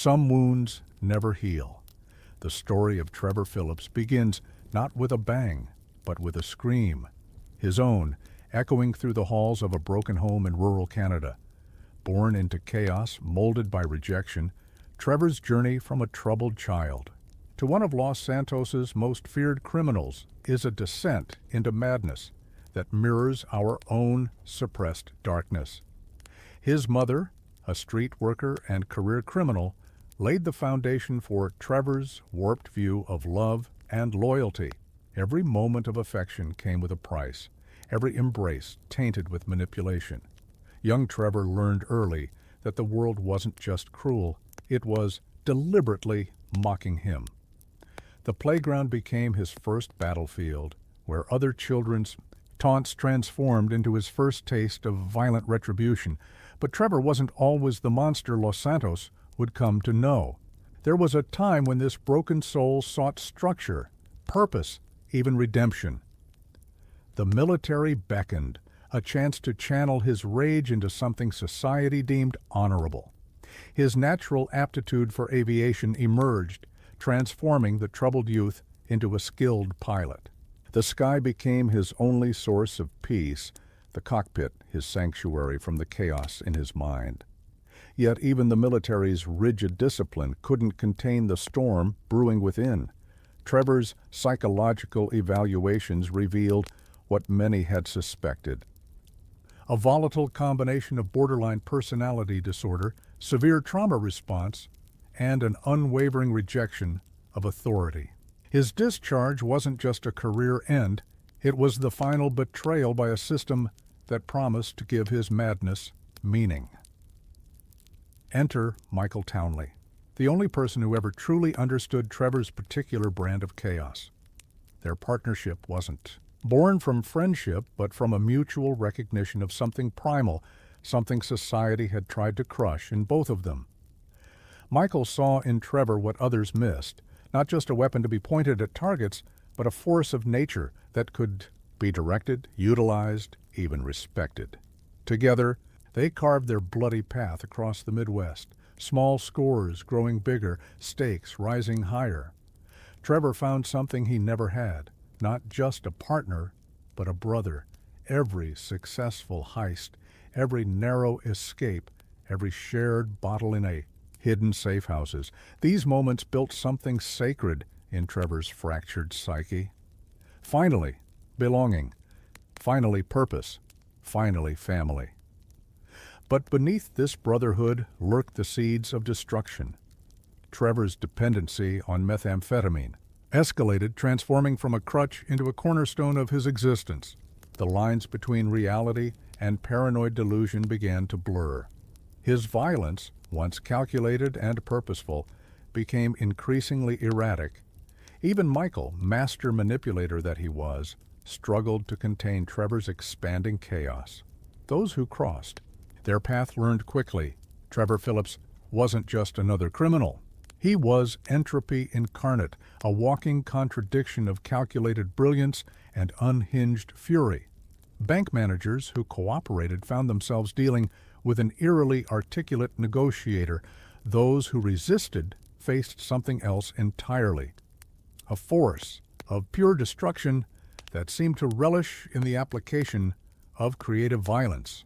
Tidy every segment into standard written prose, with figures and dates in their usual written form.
Some wounds never heal. The story of Trevor Phillips begins not with a bang, but with a scream, his own, echoing through the halls of a broken home in rural Canada. Born into chaos, molded by rejection, Trevor's journey from a troubled child to one of Los Santos's most feared criminals is a descent into madness that mirrors our own suppressed darkness. His mother, a street worker and career criminal, laid the foundation for Trevor's warped view of love and loyalty. Every moment of affection came with a price, every embrace tainted with manipulation. Young Trevor learned early that the world wasn't just cruel, it was deliberately mocking him. The playground became his first battlefield, where other children's taunts transformed into his first taste of violent retribution. But Trevor wasn't always the monster Los Santos would come to know. There was a time when this broken soul sought structure, purpose, even redemption. The military beckoned, a chance to channel his rage into something society deemed honorable. His natural aptitude for aviation emerged, transforming the troubled youth into a skilled pilot. The sky became his only source of peace, the cockpit his sanctuary from the chaos in his mind. Yet even the military's rigid discipline couldn't contain the storm brewing within. Trevor's psychological evaluations revealed what many had suspected: a volatile combination of borderline personality disorder, severe trauma response, and an unwavering rejection of authority. His discharge wasn't just a career end, it was the final betrayal by a system that promised to give his madness meaning. Enter Michael Townley, the only person who ever truly understood Trevor's particular brand of chaos. Their partnership wasn't born from friendship, but from a mutual recognition of something primal, something society had tried to crush in both of them. Michael saw in Trevor what others missed, not just a weapon to be pointed at targets, but a force of nature that could be directed, utilized, even respected. Together, they carved their bloody path across the Midwest, small scores growing bigger, stakes rising higher. Trevor found something he never had, not just a partner, but a brother. Every successful heist, every narrow escape, every shared bottle in a hidden safe houses. These moments built something sacred in Trevor's fractured psyche. Finally, belonging. Finally, purpose. Finally, family. But beneath this brotherhood lurked the seeds of destruction. Trevor's dependency on methamphetamine escalated, transforming from a crutch into a cornerstone of his existence. The lines between reality and paranoid delusion began to blur. His violence, once calculated and purposeful, became increasingly erratic. Even Michael, master manipulator that he was, struggled to contain Trevor's expanding chaos. Those who crossed their path learned quickly. Trevor Phillips wasn't just another criminal. He was entropy incarnate, a walking contradiction of calculated brilliance and unhinged fury. Bank managers who cooperated found themselves dealing with an eerily articulate negotiator. Those who resisted faced something else entirely, a force of pure destruction that seemed to relish in the application of creative violence.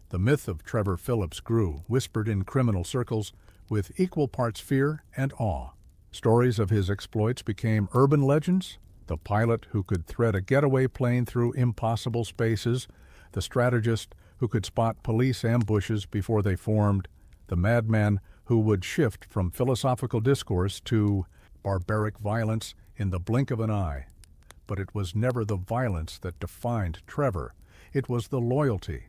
The myth of Trevor Phillips grew, whispered in criminal circles, with equal parts fear and awe. Stories of his exploits became urban legends: the pilot who could thread a getaway plane through impossible spaces, the strategist who could spot police ambushes before they formed, the madman who would shift from philosophical discourse to barbaric violence in the blink of an eye. But it was never the violence that defined Trevor. It was the loyalty,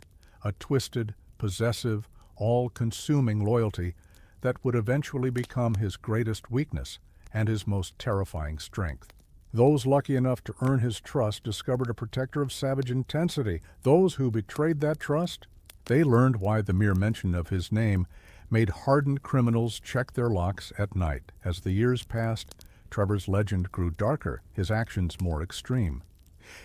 a twisted, possessive, all-consuming loyalty that would eventually become his greatest weakness and his most terrifying strength. Those lucky enough to earn his trust discovered a protector of savage intensity. Those who betrayed that trust, they learned why the mere mention of his name made hardened criminals check their locks at night. As the years passed, Trevor's legend grew darker, his actions more extreme.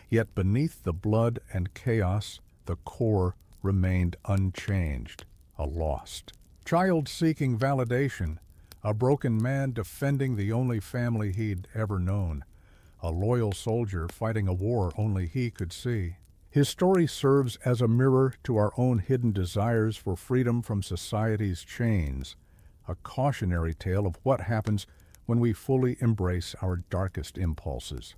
Yet beneath the blood and chaos, the core remained unchanged, a lost child seeking validation, a broken man defending the only family he'd ever known, a loyal soldier fighting a war only he could see. His story serves as a mirror to our own hidden desires for freedom from society's chains, a cautionary tale of what happens when we fully embrace our darkest impulses.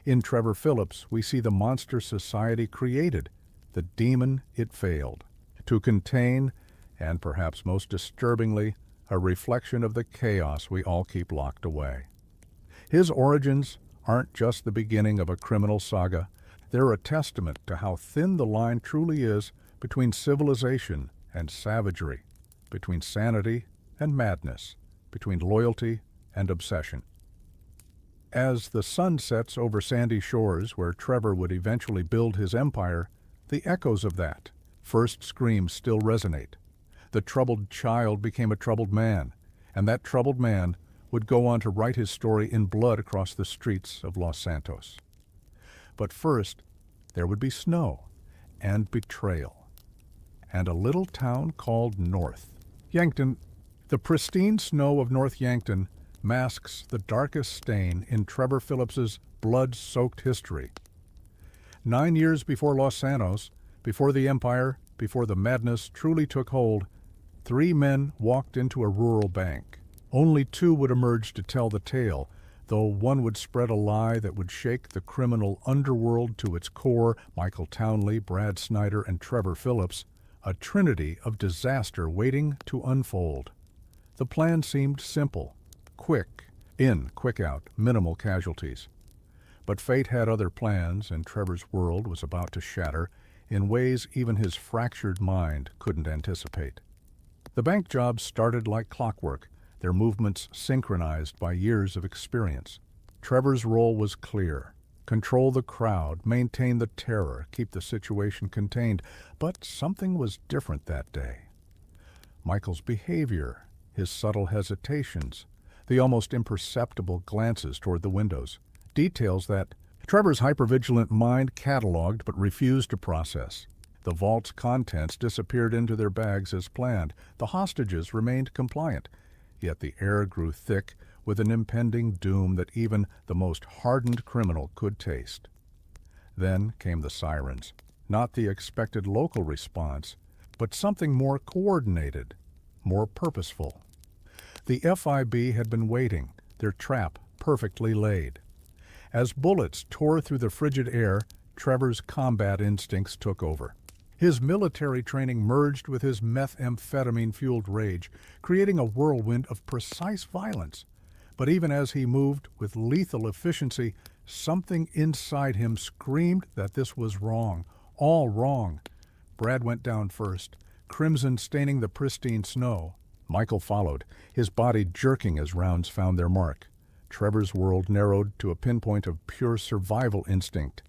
In Trevor Phillips, we see the monster society created, the demon it failed to contain, and perhaps most disturbingly, a reflection of the chaos we all keep locked away. His origins aren't just the beginning of a criminal saga. They're a testament to how thin the line truly is between civilization and savagery, between sanity and madness, between loyalty and obsession. As the sun sets over sandy shores where Trevor would eventually build his empire, the echoes of that first scream still resonate. The troubled child became a troubled man, and that troubled man would go on to write his story in blood across the streets of Los Santos. But first, there would be snow and betrayal, and a little town called North Yankton. The pristine snow of North Yankton masks the darkest stain in Trevor Phillips's blood-soaked history. 9 years before Los Santos, before the empire, before the madness truly took hold, 3 men walked into a rural bank. Only 2 would emerge to tell the tale, though one would spread a lie that would shake the criminal underworld to its core. Michael Townley, Brad Snyder, and Trevor Phillips, a trinity of disaster waiting to unfold. The plan seemed simple: quick in, quick out, minimal casualties. But fate had other plans, and Trevor's world was about to shatter in ways even his fractured mind couldn't anticipate. The bank jobs started like clockwork, their movements synchronized by years of experience. Trevor's role was clear: control the crowd, maintain the terror, keep the situation contained. But something was different that day. Michael's behavior, his subtle hesitations, the almost imperceptible glances toward the windows, details that Trevor's hypervigilant mind cataloged but refused to process. The vault's contents disappeared into their bags as planned. The hostages remained compliant, yet the air grew thick with an impending doom that even the most hardened criminal could taste. Then came the sirens, not the expected local response, but something more coordinated, more purposeful. The FIB had been waiting, their trap perfectly laid. As bullets tore through the frigid air, Trevor's combat instincts took over. His military training merged with his methamphetamine-fueled rage, creating a whirlwind of precise violence. But even as he moved with lethal efficiency, something inside him screamed that this was wrong, all wrong. Brad went down first, crimson staining the pristine snow. Michael followed, his body jerking as rounds found their mark. Trevor's world narrowed to a pinpoint of pure survival instinct.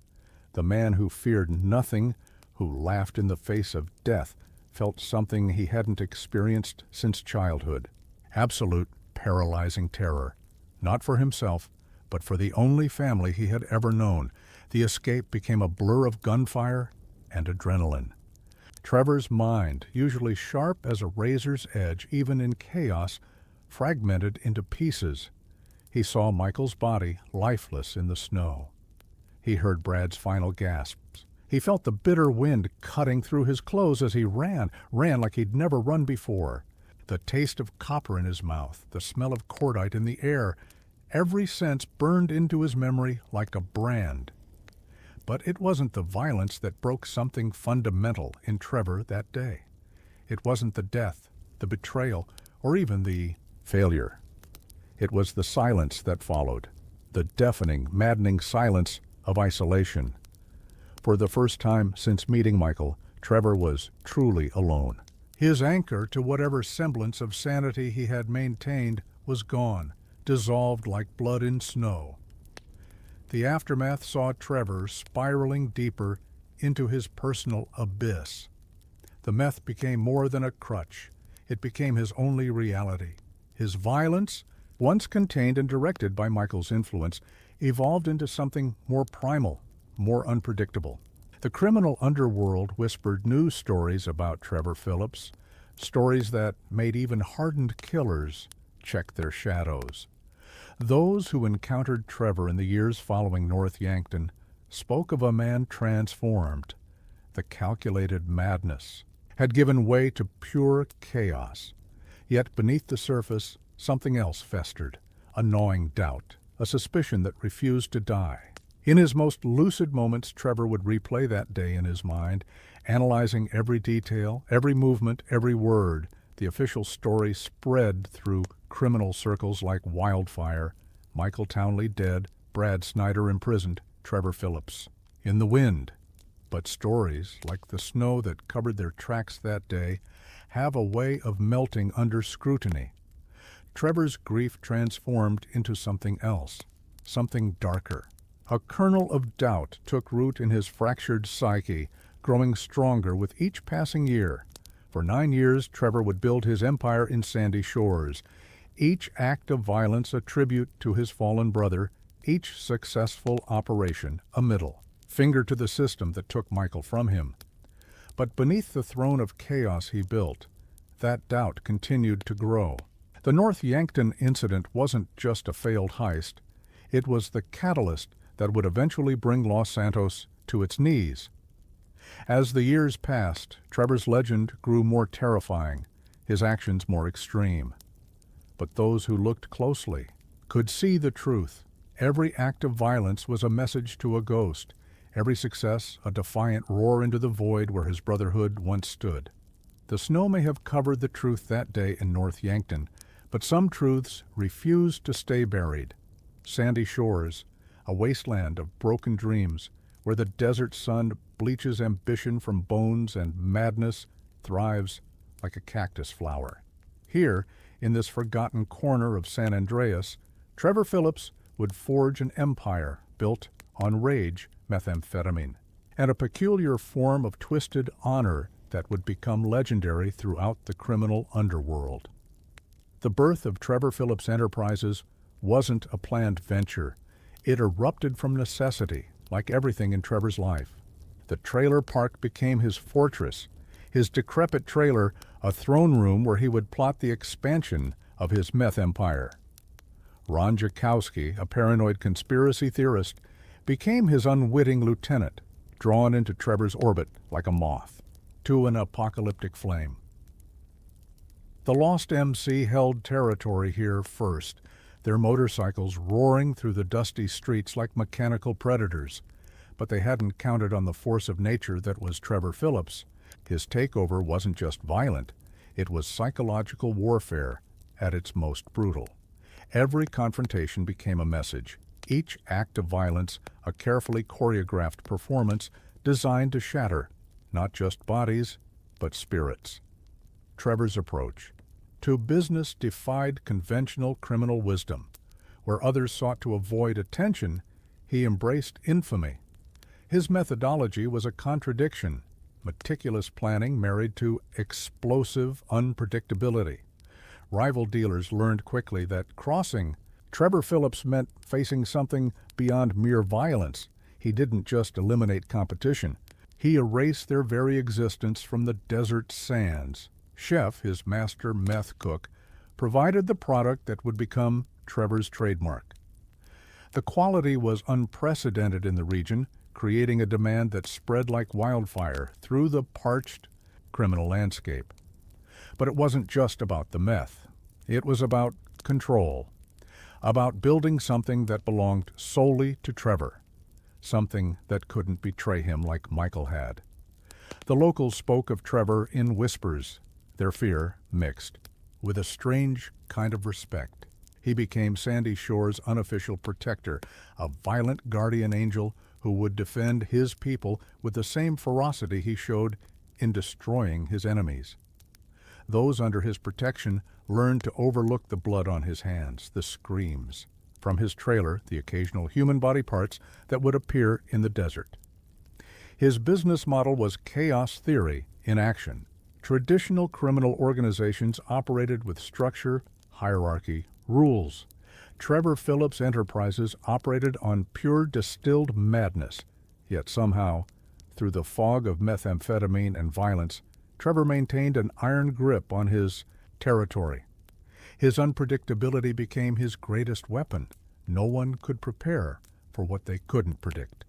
The man who feared nothing, who laughed in the face of death, felt something he hadn't experienced since childhood: absolute, paralyzing terror. Not for himself, but for the only family he had ever known. The escape became a blur of gunfire and adrenaline. Trevor's mind, usually sharp as a razor's edge even in chaos, fragmented into pieces. He saw Michael's body lifeless in the snow. He heard Brad's final gasps. He felt the bitter wind cutting through his clothes as he ran like he'd never run before. The taste of copper in his mouth, the smell of cordite in the air, every sense burned into his memory like a brand. But it wasn't the violence that broke something fundamental in Trevor that day. It wasn't the death, the betrayal, or even the failure. It was the silence that followed, the deafening, maddening silence of isolation. For the first time since meeting Michael, Trevor was truly alone. His anchor to whatever semblance of sanity he had maintained was gone, dissolved like blood in snow. The aftermath saw Trevor spiraling deeper into his personal abyss. The meth became more than a crutch. It became his only reality. His violence, once contained and directed by Michael's influence, evolved into something more primal, more unpredictable. The criminal underworld whispered new stories about Trevor Phillips, Stories that made even hardened killers check their shadows. Those who encountered Trevor in the years following North Yankton spoke of a man transformed. The calculated madness had given way to pure chaos. Yet beneath the surface, something else festered, a gnawing doubt, a suspicion that refused to die. In his most lucid moments, Trevor would replay that day in his mind, analyzing every detail, every movement, every word. The official story spread through criminal circles like wildfire. Michael Townley dead, Brad Snyder imprisoned, Trevor Phillips in the wind. But stories, like the snow that covered their tracks that day, have a way of melting under scrutiny. Trevor's grief transformed into something else, something darker. A kernel of doubt took root in his fractured psyche, growing stronger with each passing year. For 9 years, Trevor would build his empire in Sandy Shores, each act of violence a tribute to his fallen brother, each successful operation a middle finger to the system that took Michael from him. But beneath the throne of chaos he built, that doubt continued to grow. The North Yankton incident wasn't just a failed heist. It was the catalyst that would eventually bring Los Santos to its knees. As the years passed, Trevor's legend grew more terrifying, his actions more extreme. But those who looked closely could see the truth. Every act of violence was a message to a ghost, every success a defiant roar into the void where his brotherhood once stood. The snow may have covered the truth that day in North Yankton, but some truths refused to stay buried. Sandy Shores, a wasteland of broken dreams, where the desert sun bleaches ambition from bones and madness thrives like a cactus flower. Here, in this forgotten corner of San Andreas, Trevor Phillips would forge an empire built on rage, methamphetamine, and a peculiar form of twisted honor that would become legendary throughout the criminal underworld. The birth of Trevor Phillips Enterprises wasn't a planned venture. It erupted from necessity, like everything in Trevor's life. The trailer park became his fortress, his decrepit trailer a throne room where he would plot the expansion of his meth empire. Ron Jakowski, a paranoid conspiracy theorist, became his unwitting lieutenant, drawn into Trevor's orbit like a moth to an apocalyptic flame. The Lost MC held territory here first, their motorcycles roaring through the dusty streets like mechanical predators. But they hadn't counted on the force of nature that was Trevor Phillips. His takeover wasn't just violent, it was psychological warfare at its most brutal. Every confrontation became a message, each act of violence a carefully choreographed performance designed to shatter not just bodies, but spirits. Trevor's approach to business defied conventional criminal wisdom. Where others sought to avoid attention, he embraced infamy. His methodology was a contradiction, meticulous planning married to explosive unpredictability. Rival dealers learned quickly that crossing Trevor Phillips meant facing something beyond mere violence. He didn't just eliminate competition. He erased their very existence from the desert sands. Chef, his master meth cook, provided the product that would become Trevor's trademark. The quality was unprecedented in the region, creating a demand that spread like wildfire through the parched criminal landscape. But it wasn't just about the meth. It was about control, about building something that belonged solely to Trevor, something that couldn't betray him like Michael had. The locals spoke of Trevor in whispers, their fear mixed with a strange kind of respect. He became Sandy Shore's unofficial protector, a violent guardian angel who would defend his people with the same ferocity he showed in destroying his enemies. Those under his protection learned to overlook the blood on his hands, the screams. From his trailer, the occasional human body parts that would appear in the desert. His business model was chaos theory in action. Traditional criminal organizations operated with structure, hierarchy, rules. Trevor Phillips Enterprises operated on pure distilled madness, yet somehow, through the fog of methamphetamine and violence, Trevor maintained an iron grip on his territory. His unpredictability became his greatest weapon. No one could prepare for what they couldn't predict.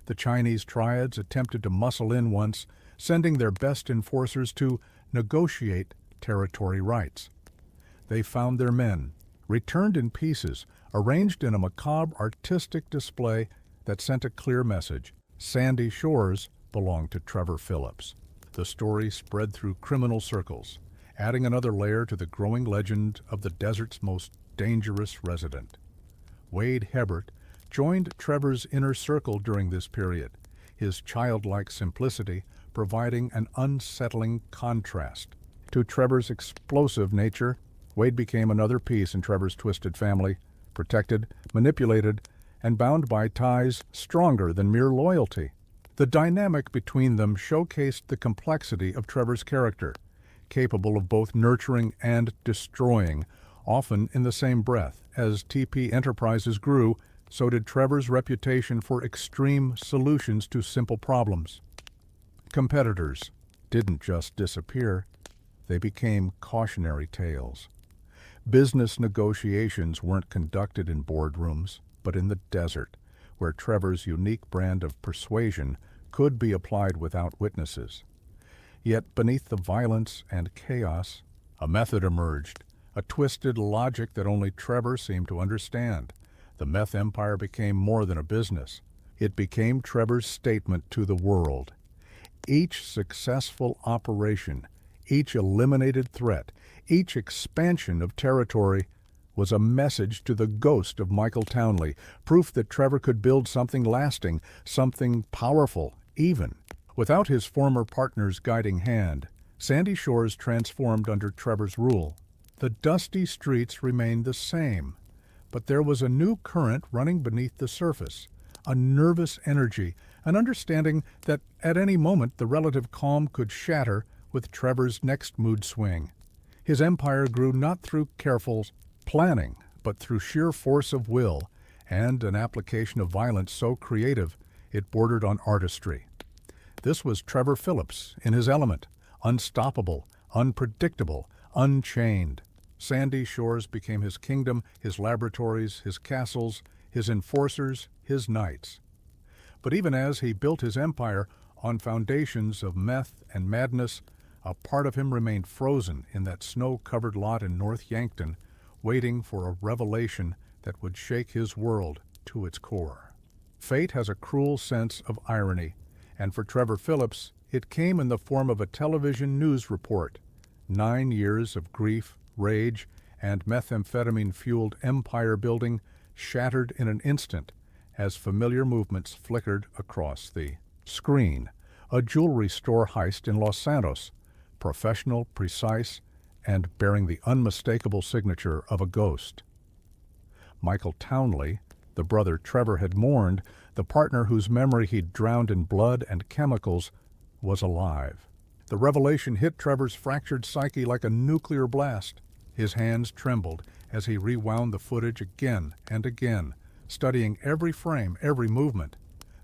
The Chinese Triads attempted to muscle in once, sending their best enforcers to negotiate territory rights. They found their men, returned in pieces, arranged in a macabre artistic display that sent a clear message. Sandy Shores belonged to Trevor Phillips. The story spread through criminal circles, adding another layer to the growing legend of the desert's most dangerous resident. Wade Hebert joined Trevor's inner circle during this period, his childlike simplicity providing an unsettling contrast. To Trevor's explosive nature, Wade became another piece in Trevor's twisted family, protected, manipulated, and bound by ties stronger than mere loyalty. The dynamic between them showcased the complexity of Trevor's character, capable of both nurturing and destroying, often in the same breath. As TP Enterprises grew, so did Trevor's reputation for extreme solutions to simple problems. Competitors didn't just disappear, they became cautionary tales. Business negotiations weren't conducted in boardrooms, but in the desert, where Trevor's unique brand of persuasion could be applied without witnesses. Yet beneath the violence and chaos, a method emerged, a twisted logic that only Trevor seemed to understand. The Meth Empire became more than a business. It became Trevor's statement to the world. Each successful operation, each eliminated threat, each expansion of territory was a message to the ghost of Michael Townley, proof that Trevor could build something lasting, something powerful, even. Without his former partner's guiding hand, Sandy Shores transformed under Trevor's rule. The dusty streets remained the same, but there was a new current running beneath the surface, a nervous energy, an understanding that at any moment the relative calm could shatter with Trevor's next mood swing. His empire grew not through careful planning, but through sheer force of will and an application of violence so creative it bordered on artistry. This was Trevor Phillips in his element, unstoppable, unpredictable, unchained. Sandy Shores became his kingdom, his laboratories, his castles, his enforcers, his knights. But even as he built his empire on foundations of meth and madness, a part of him remained frozen in that snow-covered lot in North Yankton, waiting for a revelation that would shake his world to its core. Fate has a cruel sense of irony, and for Trevor Phillips, it came in the form of a television news report. 9 years of grief, rage, and methamphetamine-fueled empire building shattered in an instant as familiar movements flickered across the screen. A jewelry store heist in Los Santos, professional, precise, and bearing the unmistakable signature of a ghost. Michael Townley, the brother Trevor had mourned, the partner whose memory he'd drowned in blood and chemicals, was alive. The revelation hit Trevor's fractured psyche like a nuclear blast. His hands trembled as he rewound the footage again and again, studying every frame, every movement.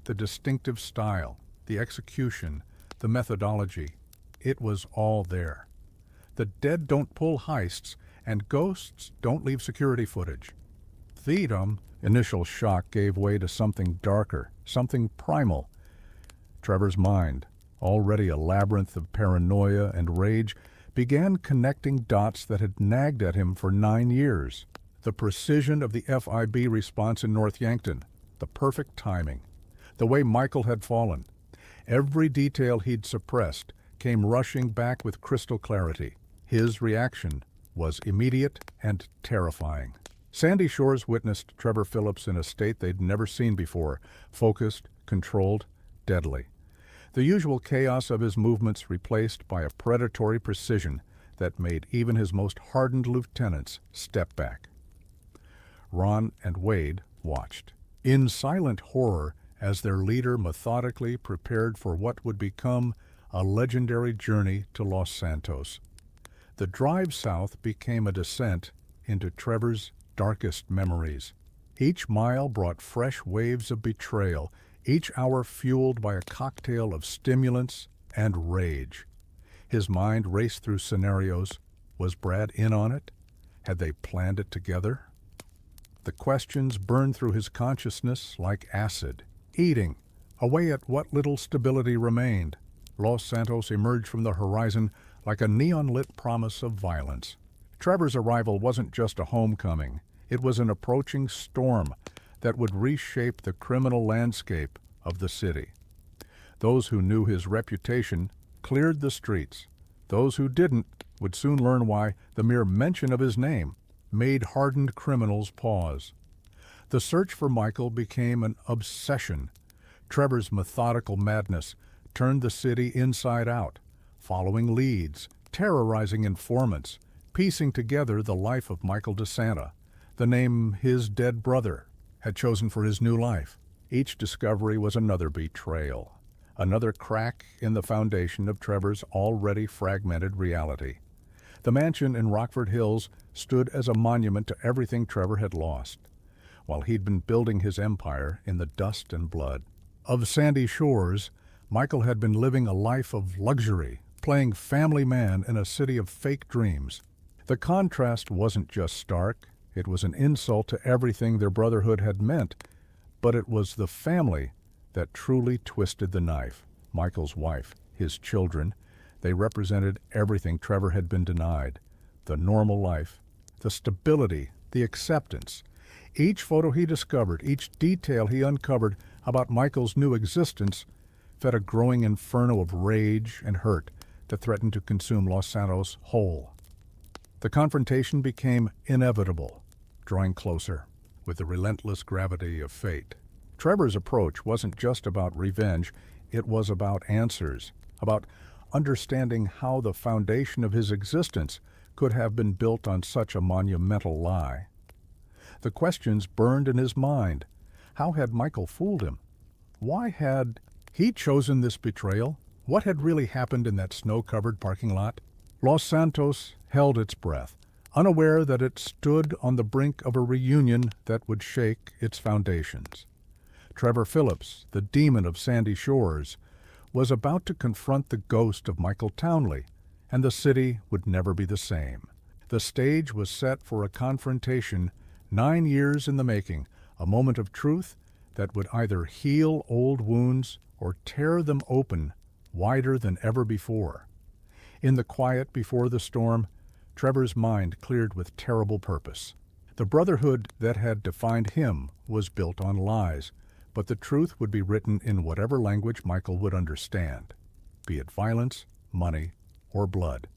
The distinctive style, the execution, the methodology, it was all there. The dead don't pull heists, and ghosts don't leave security footage. The initial shock gave way to something darker, something primal. Trevor's mind, already a labyrinth of paranoia and rage, began connecting dots that had nagged at him for 9 years. The precision of the FIB response in North Yankton, the perfect timing, the way Michael had fallen. Every detail he'd suppressed came rushing back with crystal clarity. His reaction was immediate and terrifying. Sandy Shores witnessed Trevor Phillips in a state they'd never seen before, focused, controlled, deadly. The usual chaos of his movements replaced by a predatory precision that made even his most hardened lieutenants step back. Ron and Wade watched, in silent horror as their leader methodically prepared for what would become a legendary journey to Los Santos. The drive south became a descent into Trevor's darkest memories. Each mile brought fresh waves of betrayal, each hour fueled by a cocktail of stimulants and rage. His mind raced through scenarios. Was Brad in on it? Had they planned it together? The questions burned through his consciousness like acid, eating away at what little stability remained. Los Santos emerged from the horizon like a neon-lit promise of violence. Trevor's arrival wasn't just a homecoming. It was an approaching storm that would reshape the criminal landscape of the city. Those who knew his reputation cleared the streets. Those who didn't would soon learn why the mere mention of his name made hardened criminals pause. The search for Michael became an obsession. Trevor's methodical madness turned the city inside out, following leads, terrorizing informants, piecing together the life of Michael DeSanta, the name his dead brother had chosen for his new life. Each discovery was another betrayal, another crack in the foundation of Trevor's already fragmented reality. The mansion in Rockford Hills stood as a monument to everything Trevor had lost, while he'd been building his empire in the dust and blood. Of Sandy Shores, Michael had been living a life of luxury, playing family man in a city of fake dreams. The contrast wasn't just stark, it was an insult to everything their brotherhood had meant, but it was the family that truly twisted the knife. Michael's wife, his children, they represented everything Trevor had been denied. The normal life, the stability, the acceptance. Each photo he discovered, each detail he uncovered about Michael's new existence fed a growing inferno of rage and hurt that threatened to consume Los Santos whole. The confrontation became inevitable, drawing closer with the relentless gravity of fate. Trevor's approach wasn't just about revenge, it was about answers, about understanding how the foundation of his existence could have been built on such a monumental lie. The questions burned in his mind. How had Michael fooled him? Why had he chosen this betrayal? What had really happened in that snow-covered parking lot? Los Santos held its breath, unaware that it stood on the brink of a reunion that would shake its foundations. Trevor Phillips, the demon of Sandy Shores, was about to confront the ghost of Michael Townley, and the city would never be the same. The stage was set for a confrontation 9 years in the making, a moment of truth that would either heal old wounds or tear them open wider than ever before. In the quiet before the storm, Trevor's mind cleared with terrible purpose. The brotherhood that had defined him was built on lies, but the truth would be written in whatever language Michael would understand, be it violence, money, or blood.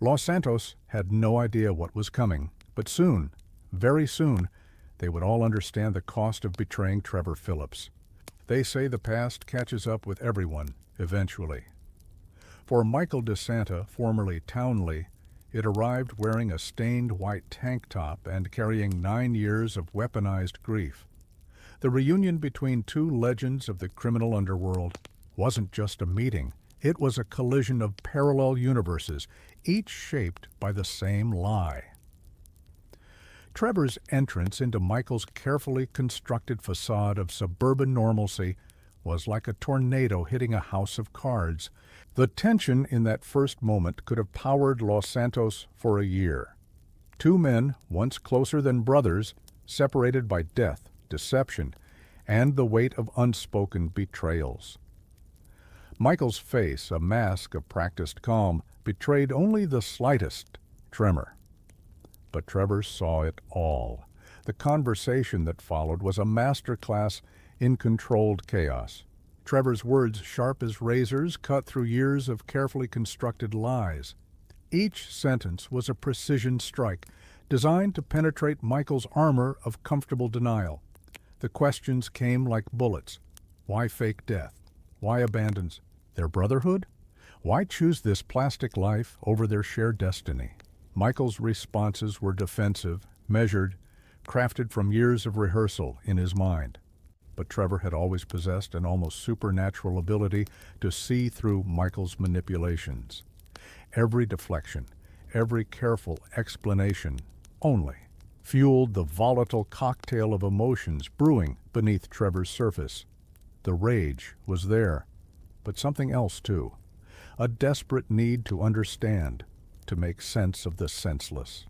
Los Santos had no idea what was coming, but soon, very soon, they would all understand the cost of betraying Trevor Phillips. They say the past catches up with everyone, eventually. For Michael DeSanta, formerly Townley, it arrived wearing a stained white tank top and carrying 9 years of weaponized grief. The reunion between two legends of the criminal underworld wasn't just a meeting. It was a collision of parallel universes, each shaped by the same lie. Trevor's entrance into Michael's carefully constructed facade of suburban normalcy was like a tornado hitting a house of cards. The tension in that first moment could have powered Los Santos for a year. Two men, once closer than brothers, separated by death, deception, and the weight of unspoken betrayals. Michael's face, a mask of practiced calm, betrayed only the slightest tremor. But Trevor saw it all. The conversation that followed was a masterclass in controlled chaos. Trevor's words, sharp as razors, cut through years of carefully constructed lies. Each sentence was a precision strike, designed to penetrate Michael's armor of comfortable denial. The questions came like bullets. Why fake death? Why abandon their brotherhood? Why choose this plastic life over their shared destiny? Michael's responses were defensive, measured, crafted from years of rehearsal in his mind. But Trevor had always possessed an almost supernatural ability to see through Michael's manipulations. Every deflection, every careful explanation only fueled the volatile cocktail of emotions brewing beneath Trevor's surface. The rage was there, but something else too. a desperate need to understand, to make sense of the senseless.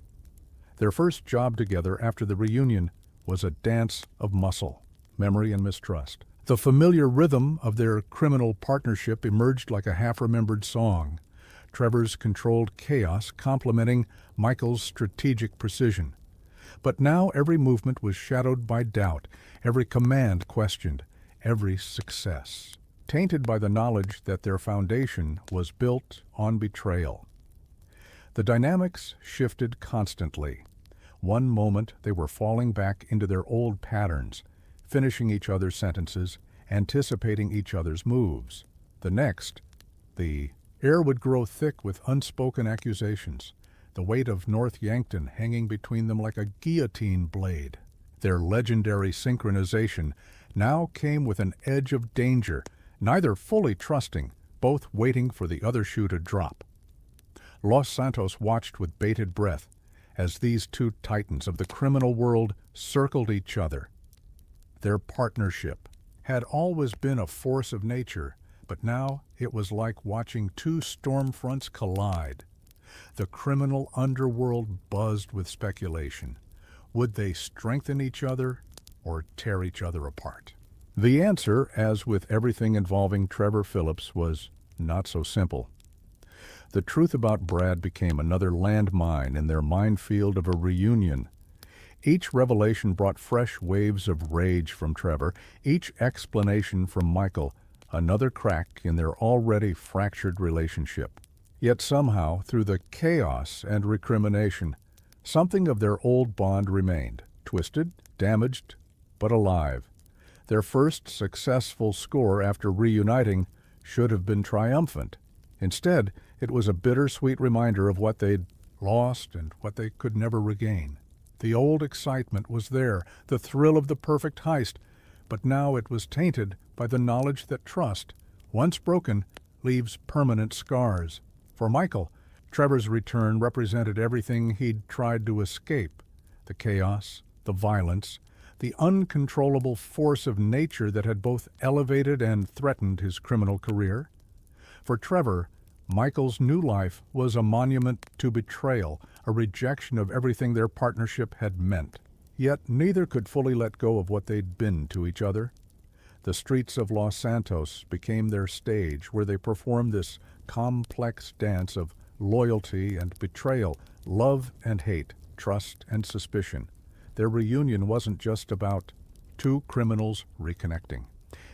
Their first job together after the reunion was a dance of muscle, memory, and mistrust. The familiar rhythm of their criminal partnership emerged like a half-remembered song, Trevor's controlled chaos complementing Michael's strategic precision. But now every movement was shadowed by doubt, every command questioned, every success tainted by the knowledge that their foundation was built on betrayal. The dynamics shifted constantly. One moment they were falling back into their old patterns, finishing each other's sentences, anticipating each other's moves. The next, the air would grow thick with unspoken accusations, the weight of North Yankton hanging between them like a guillotine blade. Their legendary synchronization now came with an edge of danger, neither fully trusting, both waiting for the other shoe to drop. Los Santos watched with bated breath as these two titans of the criminal world circled each other. Their partnership had always been a force of nature, but now it was like watching two storm fronts collide. The criminal underworld buzzed with speculation. Would they strengthen each other or tear each other apart? The answer, as with everything involving Trevor Phillips, was not so simple. The truth about Brad became another landmine in their minefield of a reunion. Each revelation brought fresh waves of rage from Trevor, each explanation from Michael, another crack in their already fractured relationship. Yet somehow, through the chaos and recrimination, something of their old bond remained, twisted, damaged, but alive. Their first successful score after reuniting should have been triumphant. Instead, it was a bittersweet reminder of what they'd lost and what they could never regain. The old excitement was there, the thrill of the perfect heist, but now it was tainted by the knowledge that trust, once broken, leaves permanent scars. For Michael, Trevor's return represented everything he'd tried to escape: the chaos, the violence, the uncontrollable force of nature that had both elevated and threatened his criminal career. For Trevor, Michael's new life was a monument to betrayal, a rejection of everything their partnership had meant. Yet neither could fully let go of what they'd been to each other. The streets of Los Santos became their stage, where they performed this complex dance of loyalty and betrayal, love and hate, trust and suspicion. Their reunion wasn't just about two criminals reconnecting.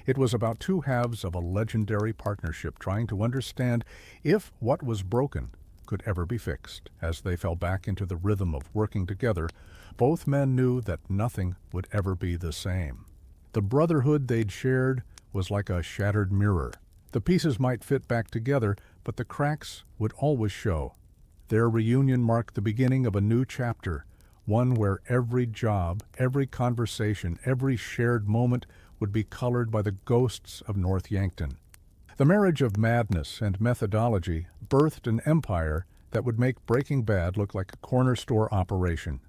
It was about two halves of a legendary partnership trying to understand if what was broken could ever be fixed. As they fell back into the rhythm of working together, both men knew that nothing would ever be the same. The brotherhood they'd shared was like a shattered mirror. The pieces might fit back together, but the cracks would always show. Their reunion marked the beginning of a new chapter, one where every job, every conversation, every shared moment would be colored by the ghosts of North Yankton. The marriage of madness and methodology birthed an empire that would make Breaking Bad look like a corner store operation.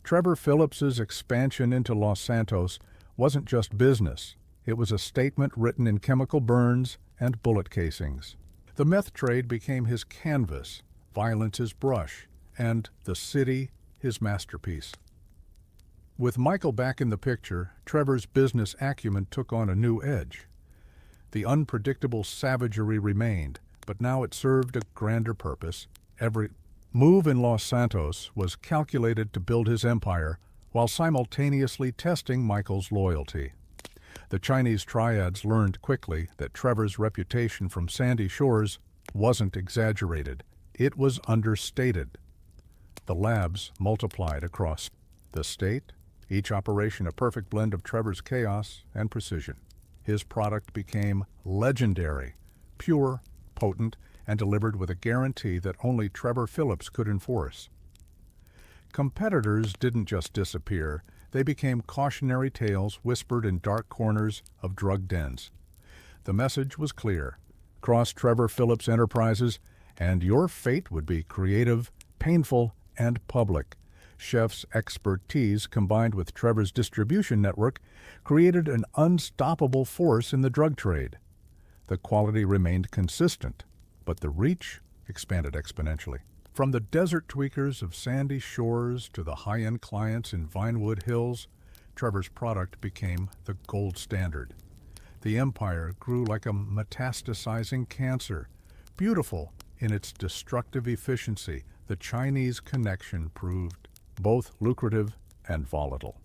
Trevor Phillips's expansion into Los Santos wasn't just business. It was a statement written in chemical burns and bullet casings. The meth trade became his canvas, violence his brush, and the city his masterpiece. With Michael back in the picture, Trevor's business acumen took on a new edge. The unpredictable savagery remained, but now it served a grander purpose. Every move in Los Santos was calculated to build his empire while simultaneously testing Michael's loyalty. The Chinese Triads learned quickly that Trevor's reputation from sandy shores wasn't exaggerated. It was understated. The labs multiplied across the state, each operation a perfect blend of Trevor's chaos and precision. His product became legendary, pure, potent, and delivered with a guarantee that only Trevor Phillips could enforce. Competitors didn't just disappear. They became cautionary tales whispered in dark corners of drug dens. The message was clear: cross Trevor Phillips Enterprises, and your fate would be creative, painful, and public. Chef's expertise combined with Trevor's distribution network created an unstoppable force in the drug trade. The quality remained consistent, but the reach expanded exponentially. From the desert tweakers of sandy shores to the high-end clients in Vinewood Hills, Trevor's product became the gold standard. The empire grew like a metastasizing cancer. Beautiful in its destructive efficiency, the Chinese connection proved both lucrative and volatile.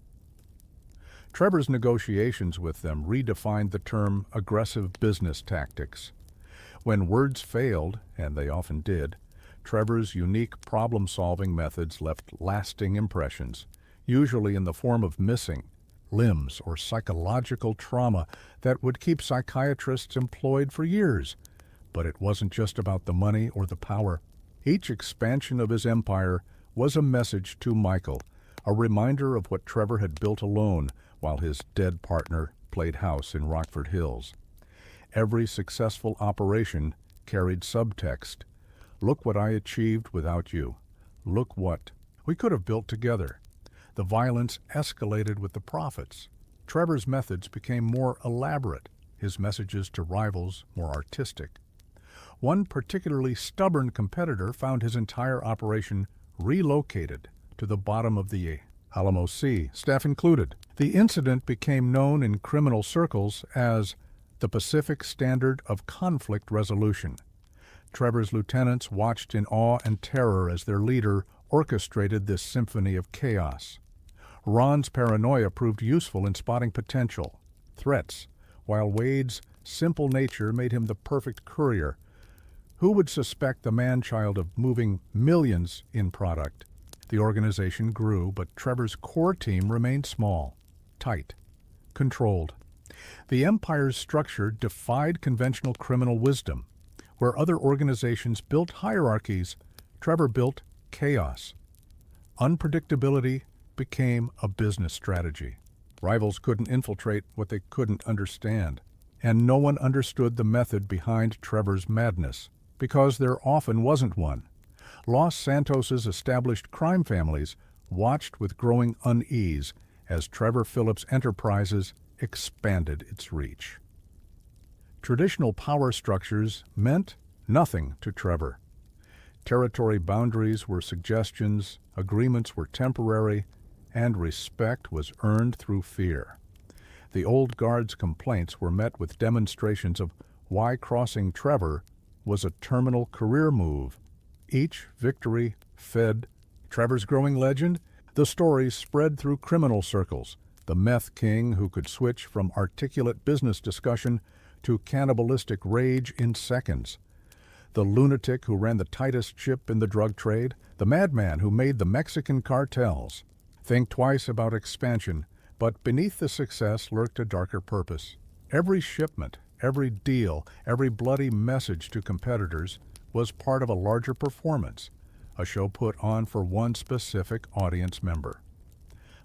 Trevor's negotiations with them redefined the term aggressive business tactics. When words failed, and they often did, Trevor's unique problem-solving methods left lasting impressions, usually in the form of missing limbs or psychological trauma that would keep psychiatrists employed for years. But it wasn't just about the money or the power. Each expansion of his empire was a message to Michael, a reminder of what Trevor had built alone while his dead partner played house in Rockford Hills. Every successful operation carried subtext. Look what I achieved without you. Look what we could have built together. The violence escalated with the profits. Trevor's methods became more elaborate, his messages to rivals more artistic. One particularly stubborn competitor found his entire operation relocated to the bottom of the Alamo Sea, staff included. The incident became known in criminal circles as the Pacific Standard of Conflict Resolution. Trevor's lieutenants watched in awe and terror as their leader orchestrated this symphony of chaos. Ron's paranoia proved useful in spotting potential threats, while Wade's simple nature made him the perfect courier. Who would suspect the man-child of moving millions in product? The organization grew, but Trevor's core team remained small, tight, controlled. The empire's structure defied conventional criminal wisdom. Where other organizations built hierarchies, Trevor built chaos. Unpredictability became a business strategy. Rivals couldn't infiltrate what they couldn't understand, and no one understood the method behind Trevor's madness, because there often wasn't one. Los Santos's established crime families watched with growing unease as Trevor Phillips' enterprises expanded its reach. Traditional power structures meant nothing to Trevor. Territory boundaries were suggestions, agreements were temporary, and respect was earned through fear. The old guard's complaints were met with demonstrations of why crossing Trevor was a terminal career move. Each victory fed Trevor's growing legend. The stories spread through criminal circles. The meth king who could switch from articulate business discussion to cannibalistic rage in seconds. The lunatic who ran the tightest ship in the drug trade. The madman who made the Mexican cartels. Think twice about expansion, but beneath the success lurked a darker purpose. Every shipment, every deal, every bloody message to competitors was part of a larger performance, a show put on for one specific audience member.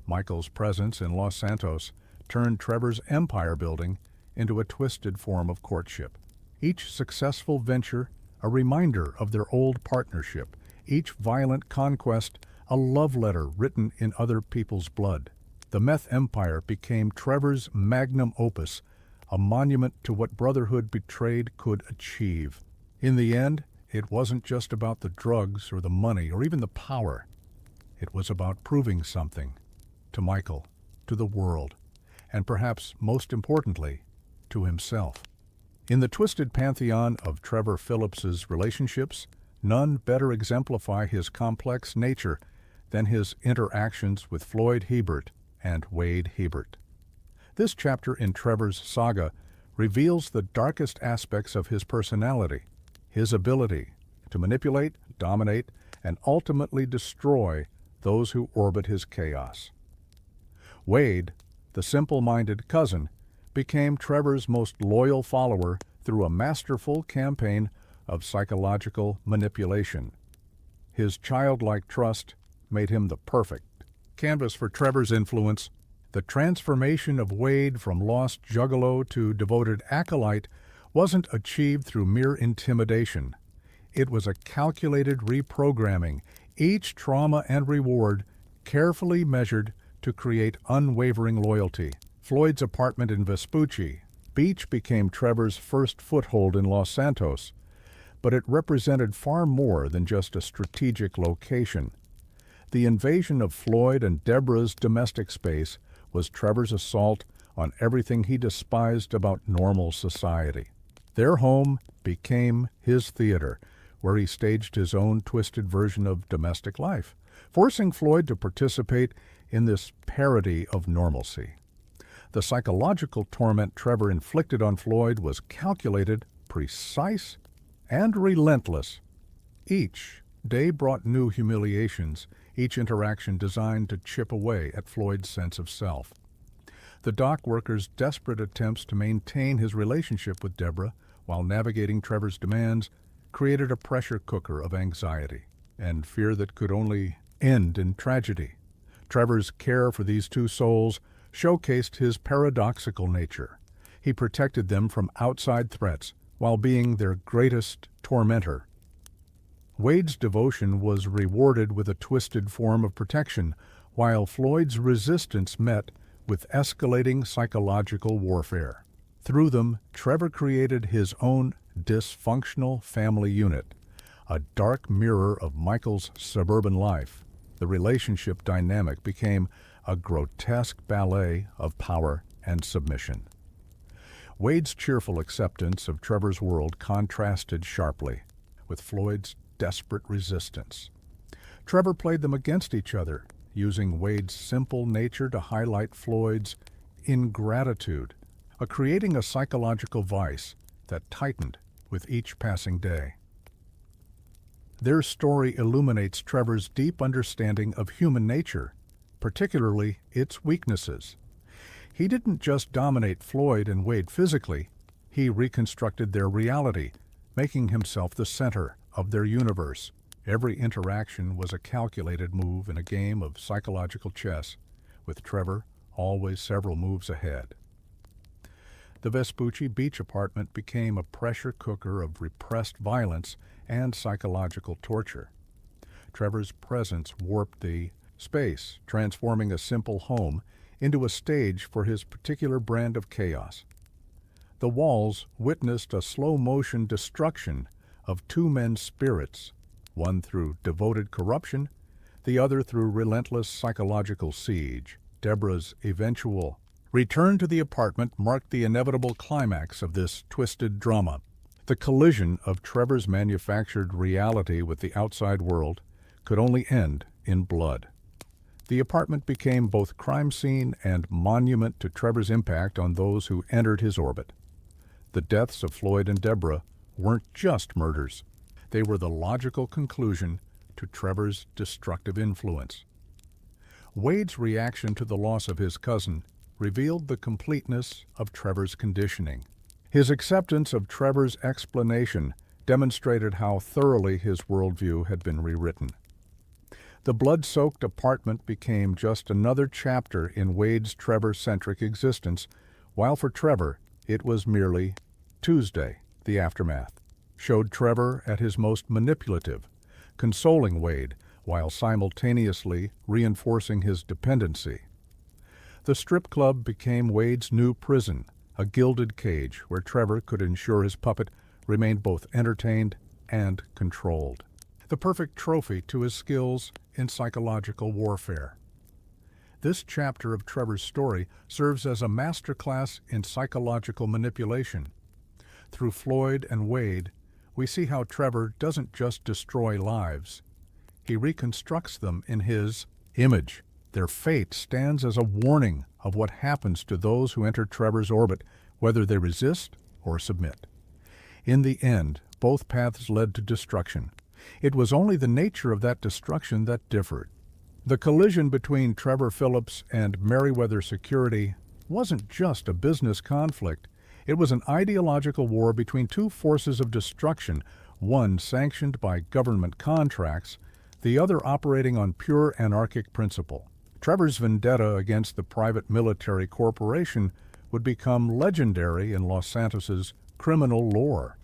Michael's presence in Los Santos turned Trevor's empire building into a twisted form of courtship. Each successful venture a reminder of their old partnership, each violent conquest a love letter written in other people's blood. The Meth Empire became Trevor's magnum opus, a monument to what brotherhood betrayed could achieve. In the end, it wasn't just about the drugs or the money or even the power. It was about proving something to Michael, to the world, and perhaps most importantly, to himself. In the twisted pantheon of Trevor Phillips's relationships, none better exemplify his complex nature than his interactions with Floyd Hebert and Wade Hebert. This chapter in Trevor's saga reveals the darkest aspects of his personality, his ability to manipulate, dominate, and ultimately destroy those who orbit his chaos. Wade, the simple-minded cousin, became Trevor's most loyal follower through a masterful campaign of psychological manipulation. His childlike trust made him the perfect canvas for Trevor's influence. The transformation of Wade from lost juggalo to devoted acolyte wasn't achieved through mere intimidation. It was a calculated reprogramming, each trauma and reward carefully measured to create unwavering loyalty. Floyd's apartment in Vespucci, beach became Trevor's first foothold in Los Santos, but it represented far more than just a strategic location. The invasion of Floyd and Deborah's domestic space was Trevor's assault on everything he despised about normal society. Their home became his theater, where he staged his own twisted version of domestic life, forcing Floyd to participate in this parody of normalcy. The psychological torment Trevor inflicted on Floyd was calculated, precise, and relentless. Each day brought new humiliations, each interaction designed to chip away at Floyd's sense of self. The dock worker's desperate attempts to maintain his relationship with Deborah while navigating Trevor's demands created a pressure cooker of anxiety and fear that could only end in tragedy. Trevor's care for these two souls showcased his paradoxical nature. He protected them from outside threats while being their greatest tormentor. Wade's devotion was rewarded with a twisted form of protection, while Floyd's resistance met with escalating psychological warfare. Through them, Trevor created his own dysfunctional family unit, a dark mirror of Michael's suburban life. The relationship dynamic became a grotesque ballet of power and submission. Wade's cheerful acceptance of Trevor's world contrasted sharply with Floyd's desperate resistance. Trevor played them against each other, using Wade's simple nature to highlight Floyd's ingratitude, creating a psychological vice that tightened with each passing day. Their story illuminates Trevor's deep understanding of human nature, particularly its weaknesses. He didn't just dominate Floyd and Wade physically, he reconstructed their reality, making himself the center of their universe. Every interaction was a calculated move in a game of psychological chess, with Trevor always several moves ahead. The Vespucci Beach apartment became a pressure cooker of repressed violence and psychological torture. Trevor's presence warped the space, transforming a simple home into a stage for his particular brand of chaos. The walls witnessed a slow-motion destruction of two men's spirits, one through devoted corruption, the other through relentless psychological siege. Deborah's eventual return to the apartment marked the inevitable climax of this twisted drama. The collision of Trevor's manufactured reality with the outside world could only end in blood. The apartment became both crime scene and monument to Trevor's impact on those who entered his orbit. The deaths of Floyd and Deborah weren't just murders. They were the logical conclusion to Trevor's destructive influence. Wade's reaction to the loss of his cousin revealed the completeness of Trevor's conditioning. His acceptance of Trevor's explanation demonstrated how thoroughly his worldview had been rewritten. The blood-soaked apartment became just another chapter in Wade's Trevor-centric existence, while for Trevor it was merely Tuesday. The aftermath showed Trevor at his most manipulative, consoling Wade while simultaneously reinforcing his dependency. The strip club became Wade's new prison, a gilded cage where Trevor could ensure his puppet remained both entertained and controlled. The perfect trophy to his skills in psychological warfare. This chapter of Trevor's story serves as a masterclass in psychological manipulation. Through Floyd and Wade, we see how Trevor doesn't just destroy lives. He reconstructs them in his image. Their fate stands as a warning of what happens to those who enter Trevor's orbit, whether they resist or submit. In the end, both paths led to destruction. It was only the nature of that destruction that differed. The collision between Trevor Phillips and Merryweather Security wasn't just a business conflict. It was an ideological war between two forces of destruction, one sanctioned by government contracts, the other operating on pure anarchic principle. Trevor's vendetta against the private military corporation would become legendary in Los Santos's criminal lore.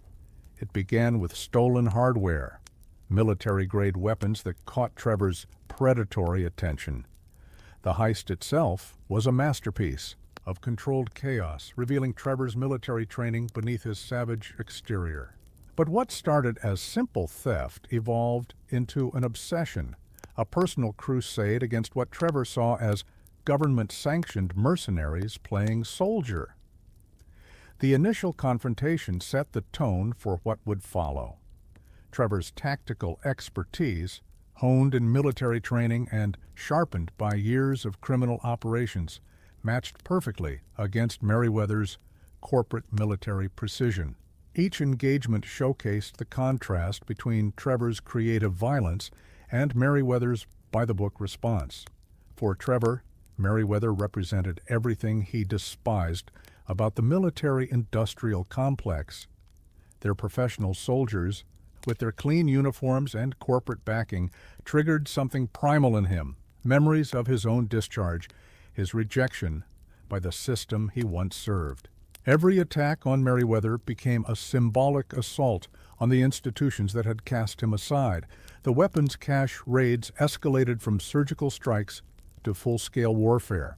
It began with stolen hardware, military-grade weapons that caught Trevor's predatory attention. The heist itself was a masterpiece, of controlled chaos, revealing Trevor's military training beneath his savage exterior. But what started as simple theft evolved into an obsession, a personal crusade against what Trevor saw as government-sanctioned mercenaries playing soldier. The initial confrontation set the tone for what would follow. Trevor's tactical expertise, honed in military training and sharpened by years of criminal operations, matched perfectly against Merryweather's corporate military precision. Each engagement showcased the contrast between Trevor's creative violence and Merryweather's by-the-book response. For Trevor, Merryweather represented everything he despised about the military-industrial complex. Their professional soldiers, with their clean uniforms and corporate backing, triggered something primal in him, memories of his own discharge, his rejection by the system he once served. Every attack on Merryweather became a symbolic assault on the institutions that had cast him aside. The weapons cache raids escalated from surgical strikes to full-scale warfare.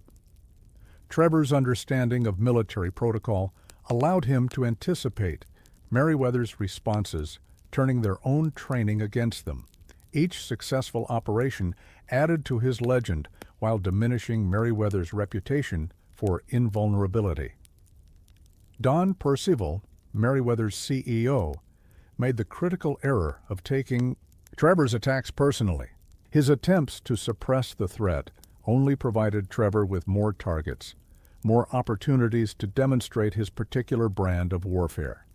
Trevor's understanding of military protocol allowed him to anticipate Merryweather's responses, turning their own training against them. Each successful operation added to his legend while diminishing Merryweather's reputation for invulnerability. Don Percival, Merryweather's CEO, made the critical error of taking Trevor's attacks personally. His attempts to suppress the threat only provided Trevor with more targets, more opportunities to demonstrate his particular brand of warfare.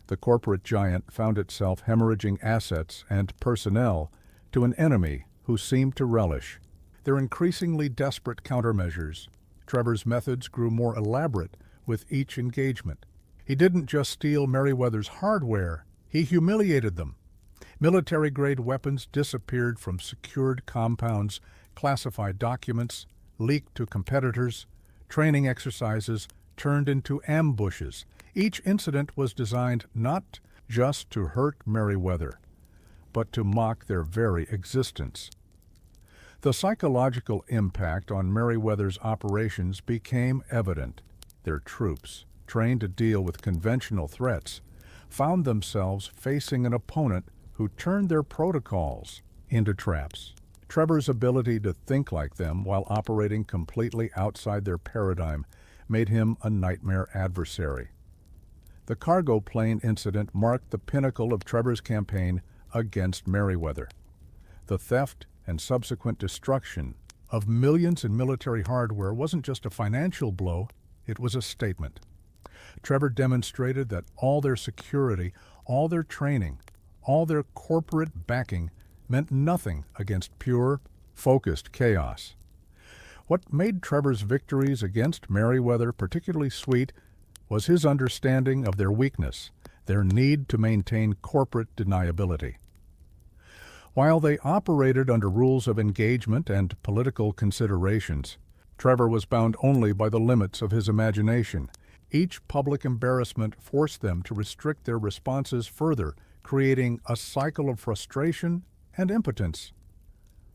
The corporate giant found itself hemorrhaging assets and personnel to an enemy who seemed to relish their increasingly desperate countermeasures. Trevor's methods grew more elaborate with each engagement. He didn't just steal Merryweather's hardware, he humiliated them. Military-grade weapons disappeared from secured compounds, classified documents leaked to competitors, training exercises turned into ambushes. Each incident was designed not just to hurt Merryweather, but to mock their very existence. The psychological impact on Merryweather's operations became evident. Their troops, trained to deal with conventional threats, found themselves facing an opponent who turned their protocols into traps. Trevor's ability to think like them while operating completely outside their paradigm made him a nightmare adversary. The cargo plane incident marked the pinnacle of Trevor's campaign against Merryweather. The theft and subsequent destruction of millions in military hardware wasn't just a financial blow, it was a statement. Trevor demonstrated that all their security, all their training, all their corporate backing meant nothing against pure, focused chaos. What made Trevor's victories against Merryweather particularly sweet was his understanding of their weakness, their need to maintain corporate deniability. While they operated under rules of engagement and political considerations, Trevor was bound only by the limits of his imagination. Each public embarrassment forced them to restrict their responses further, creating a cycle of frustration and impotence.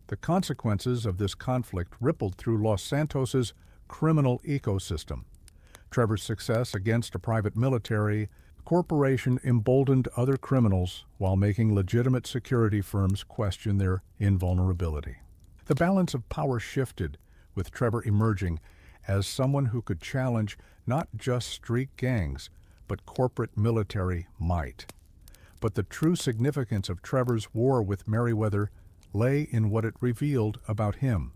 The consequences of this conflict rippled through Los Santos's criminal ecosystem. Trevor's success against a private military corporation emboldened other criminals while making legitimate security firms question their invulnerability. The balance of power shifted, with Trevor emerging as someone who could challenge not just street gangs, but corporate military might. But the true significance of Trevor's war with Merryweather lay in what it revealed about him.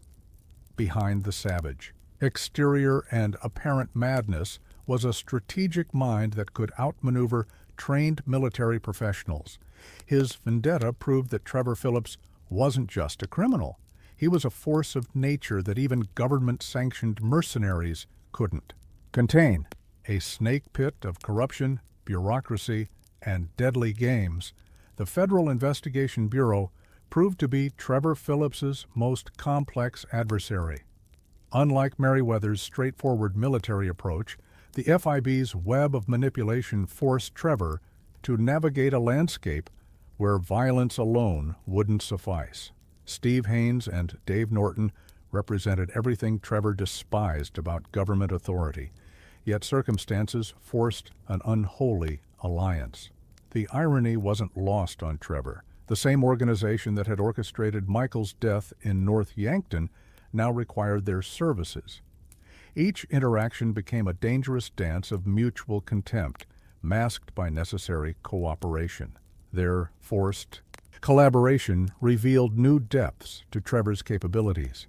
Behind the savage, exterior and apparent madness was a strategic mind that could outmaneuver trained military professionals. His vendetta proved that Trevor Phillips wasn't just a criminal. He was a force of nature that even government-sanctioned mercenaries couldn't contain. A snake pit of corruption, bureaucracy, and deadly games, the Federal Investigation Bureau proved to be Trevor Phillips's most complex adversary. Unlike Merryweather's straightforward military approach, the FIB's web of manipulation forced Trevor to navigate a landscape where violence alone wouldn't suffice. Steve Haynes and Dave Norton represented everything Trevor despised about government authority, yet circumstances forced an unholy alliance. The irony wasn't lost on Trevor. The same organization that had orchestrated Michael's death in North Yankton now required their services. Each interaction became a dangerous dance of mutual contempt, masked by necessary cooperation. Their forced collaboration revealed new depths to Trevor's capabilities.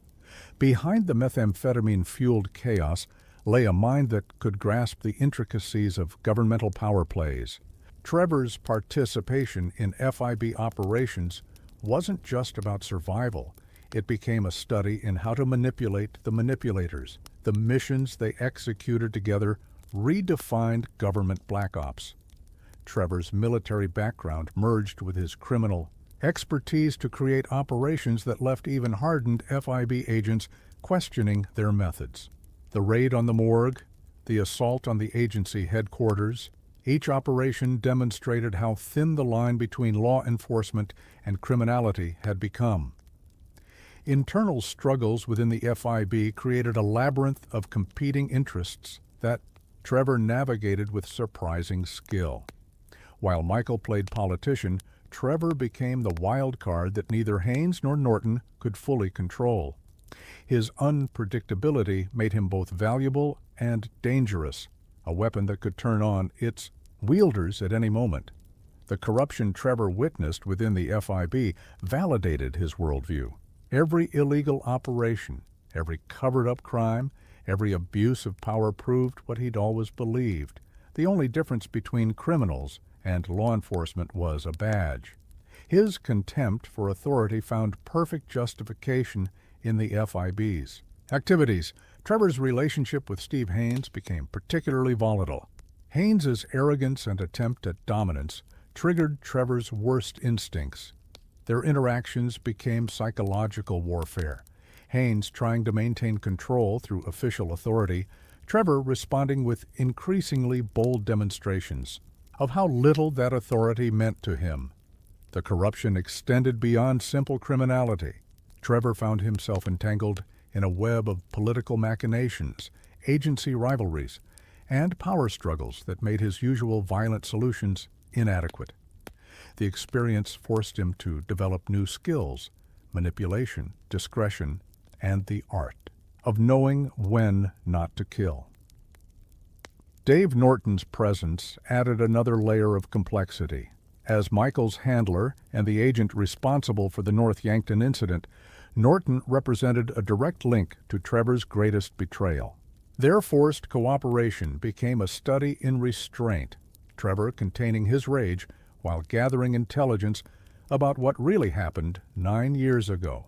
Behind the methamphetamine-fueled chaos lay a mind that could grasp the intricacies of governmental power plays. Trevor's participation in FIB operations wasn't just about survival. It became a study in how to manipulate the manipulators. The missions they executed together redefined government black ops. Trevor's military background merged with his criminal expertise to create operations that left even hardened FIB agents questioning their methods. The raid on the morgue, the assault on the agency headquarters, each operation demonstrated how thin the line between law enforcement and criminality had become. Internal struggles within the FIB created a labyrinth of competing interests that Trevor navigated with surprising skill. While Michael played politician, Trevor became the wild card that neither Haynes nor Norton could fully control. His unpredictability made him both valuable and dangerous, a weapon that could turn on its wielders at any moment. The corruption Trevor witnessed within the FIB validated his worldview. Every illegal operation, every covered-up crime, every abuse of power proved what he'd always believed. The only difference between criminals and law enforcement was a badge. His contempt for authority found perfect justification in the FIB's activities. Trevor's relationship with Steve Haynes became particularly volatile. Haynes's arrogance and attempt at dominance triggered Trevor's worst instincts. Their interactions became psychological warfare. Haynes trying to maintain control through official authority, Trevor responding with increasingly bold demonstrations of how little that authority meant to him. The corruption extended beyond simple criminality. Trevor found himself entangled in a web of political machinations, agency rivalries, and power struggles that made his usual violent solutions inadequate. The experience forced him to develop new skills, manipulation, discretion, and the art of knowing when not to kill. Dave Norton's presence added another layer of complexity. As Michael's handler and the agent responsible for the North Yankton incident, Norton represented a direct link to Trevor's greatest betrayal. Their forced cooperation became a study in restraint, Trevor containing his rage while gathering intelligence about what really happened 9 years ago.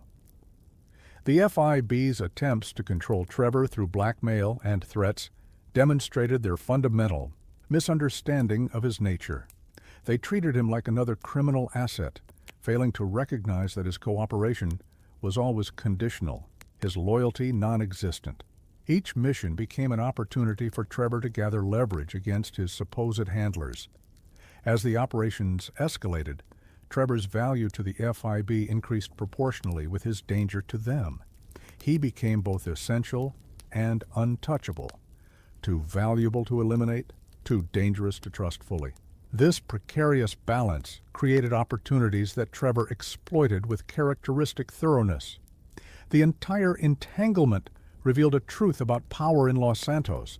The FIB's attempts to control Trevor through blackmail and threats demonstrated their fundamental misunderstanding of his nature. They treated him like another criminal asset, failing to recognize that his cooperation was always conditional, his loyalty non-existent. Each mission became an opportunity for Trevor to gather leverage against his supposed handlers. As the operations escalated, Trevor's value to the FIB increased proportionally with his danger to them. He became both essential and untouchable, too valuable to eliminate, too dangerous to trust fully. This precarious balance created opportunities that Trevor exploited with characteristic thoroughness. The entire entanglement revealed a truth about power in Los Santos.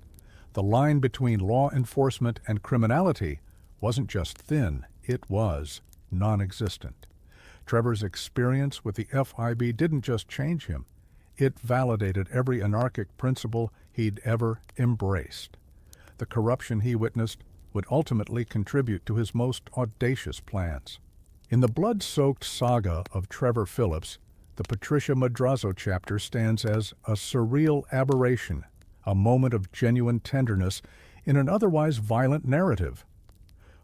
The line between law enforcement and criminality wasn't just thin, it was non-existent. Trevor's experience with the FIB didn't just change him, it validated every anarchic principle he'd ever embraced. The corruption he witnessed would ultimately contribute to his most audacious plans. In the blood-soaked saga of Trevor Phillips, the Patricia Madrazo chapter stands as a surreal aberration, a moment of genuine tenderness in an otherwise violent narrative.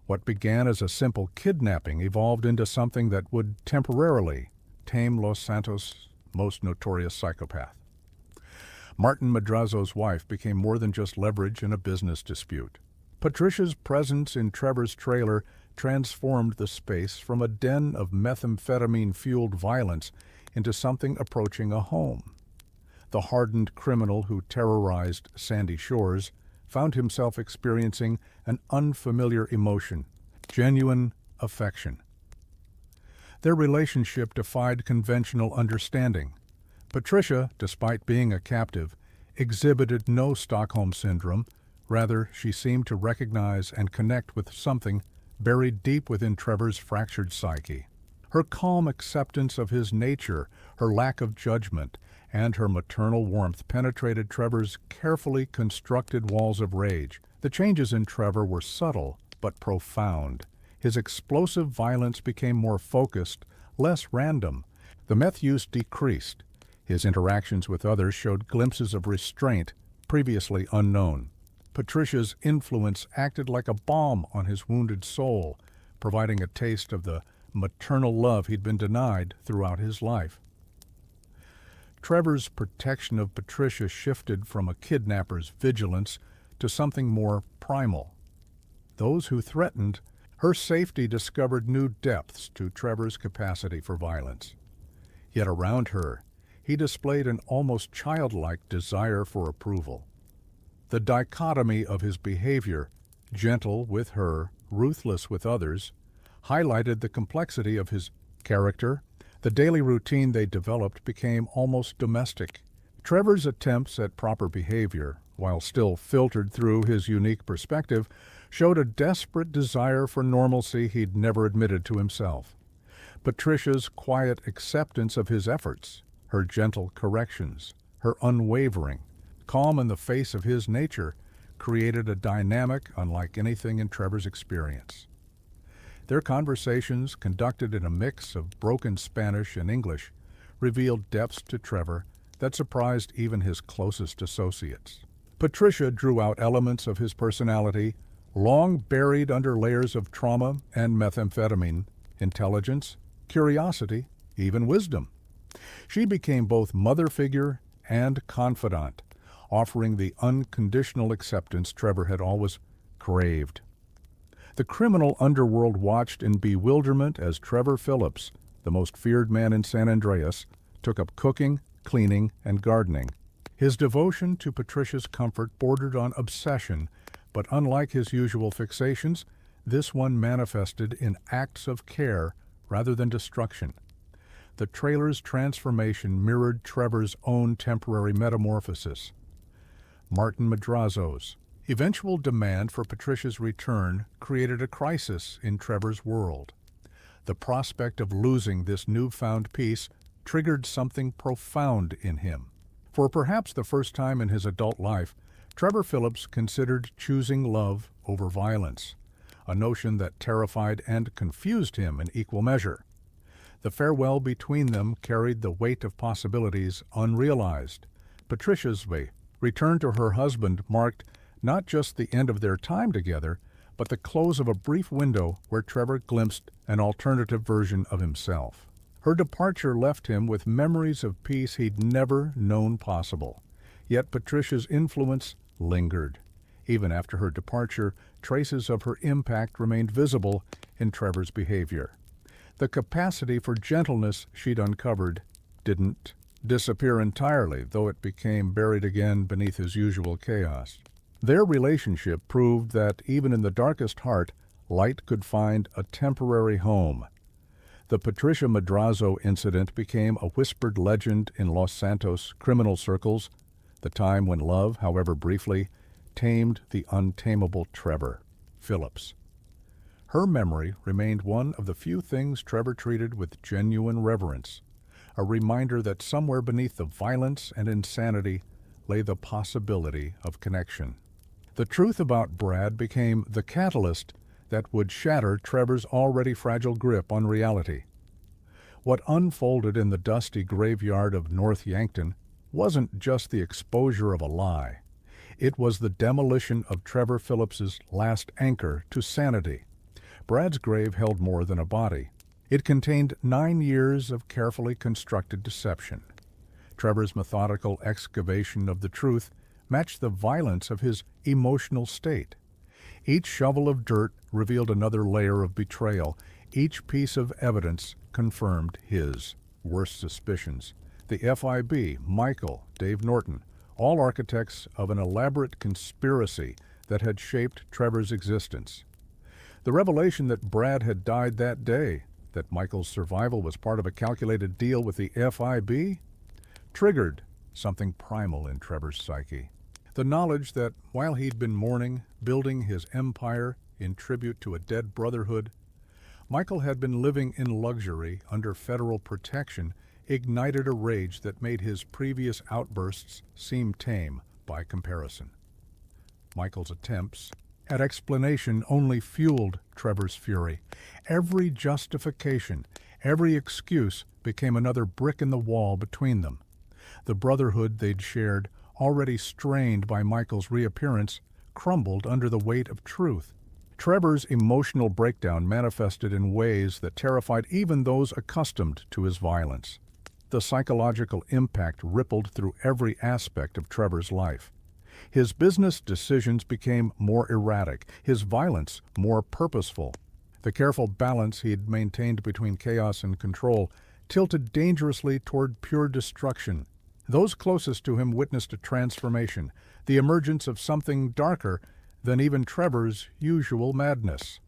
What began as a simple kidnapping evolved into something that would temporarily tame Los Santos' most notorious psychopath. Martin Madrazo's wife became more than just leverage in a business dispute. Patricia's presence in Trevor's trailer transformed the space from a den of methamphetamine-fueled violence into something approaching a home. The hardened criminal who terrorized Sandy Shores found himself experiencing an unfamiliar emotion, genuine affection. Their relationship defied conventional understanding. Patricia, despite being a captive, exhibited no Stockholm Syndrome. Rather, she seemed to recognize and connect with something buried deep within Trevor's fractured psyche. Her calm acceptance of his nature, her lack of judgment, and her maternal warmth penetrated Trevor's carefully constructed walls of rage. The changes in Trevor were subtle but profound. His explosive violence became more focused, less random. The meth use decreased. His interactions with others showed glimpses of restraint previously unknown. Patricia's influence acted like a balm on his wounded soul, providing a taste of the maternal love he'd been denied throughout his life. Trevor's protection of Patricia shifted from a kidnapper's vigilance to something more primal. Those who threatened her safety discovered new depths to Trevor's capacity for violence. Yet around her, he displayed an almost childlike desire for approval. The dichotomy of his behavior, gentle with her, ruthless with others, highlighted the complexity of his character. The daily routine they developed became almost domestic. Trevor's attempts at proper behavior, while still filtered through his unique perspective, showed a desperate desire for normalcy he'd never admitted to himself. Patricia's quiet acceptance of his efforts, her gentle corrections, her unwavering, calm in the face of his nature, created a dynamic unlike anything in Trevor's experience. Their conversations, conducted in a mix of broken Spanish and English, revealed depths to Trevor that surprised even his closest associates. Patricia drew out elements of his personality long buried under layers of trauma and methamphetamine, intelligence, curiosity, even wisdom. She became both mother figure and confidant, offering the unconditional acceptance Trevor had always craved. The criminal underworld watched in bewilderment as Trevor Phillips, the most feared man in San Andreas, took up cooking, cleaning, and gardening. His devotion to Patricia's comfort bordered on obsession, but unlike his usual fixations, this one manifested in acts of care rather than destruction. The trailer's transformation mirrored Trevor's own temporary metamorphosis. Martin Madrazo's eventual demand for Patricia's return created a crisis in Trevor's world. The prospect of losing this newfound peace triggered something profound in him. For perhaps the first time in his adult life, Trevor Phillips considered choosing love over violence, a notion that terrified and confused him in equal measure. The farewell between them carried the weight of possibilities unrealized. Patricia's return to her husband marked not just the end of their time together, but the close of a brief window where Trevor glimpsed an alternative version of himself. Her departure left him with memories of peace he'd never known possible. Yet Patricia's influence lingered. Even after her departure, traces of her impact remained visible in Trevor's behavior. The capacity for gentleness she'd uncovered didn't disappear entirely, though it became buried again beneath his usual chaos. Their relationship proved that even in the darkest heart, light could find a temporary home. The Patricia Madrazo incident became a whispered legend in Los Santos criminal circles, the time when love, however briefly, tamed the untamable Trevor Phillips. Her memory remained one of the few things Trevor treated with genuine reverence, a reminder that somewhere beneath the violence and insanity lay the possibility of connection. The truth about Brad became the catalyst that would shatter Trevor's already fragile grip on reality. What unfolded in the dusty graveyard of North Yankton wasn't just the exposure of a lie. It was the demolition of Trevor Phillips's last anchor to sanity. Brad's grave held more than a body. It contained 9 years of carefully constructed deception. Trevor's methodical excavation of the truth matched the violence of his emotional state. Each shovel of dirt revealed another layer of betrayal. Each piece of evidence confirmed his worst suspicions. The FIB, Michael, Dave Norton, all architects of an elaborate conspiracy that had shaped Trevor's existence. The revelation that Brad had died that day, that Michael's survival was part of a calculated deal with the FIB, triggered something primal in Trevor's psyche. The knowledge that while he'd been mourning, building his empire in tribute to a dead brotherhood, Michael had been living in luxury under federal protection ignited a rage that made his previous outbursts seem tame by comparison. Michael's attempts at explanation only fueled Trevor's fury. Every justification, every excuse became another brick in the wall between them. The brotherhood they'd shared, already strained by Michael's reappearance, crumbled under the weight of truth. Trevor's emotional breakdown manifested in ways that terrified even those accustomed to his violence. The psychological impact rippled through every aspect of Trevor's life. His business decisions became more erratic, his violence more purposeful. The careful balance he had maintained between chaos and control tilted dangerously toward pure destruction. Those closest to him witnessed a transformation, the emergence of something darker than even Trevor's usual madness.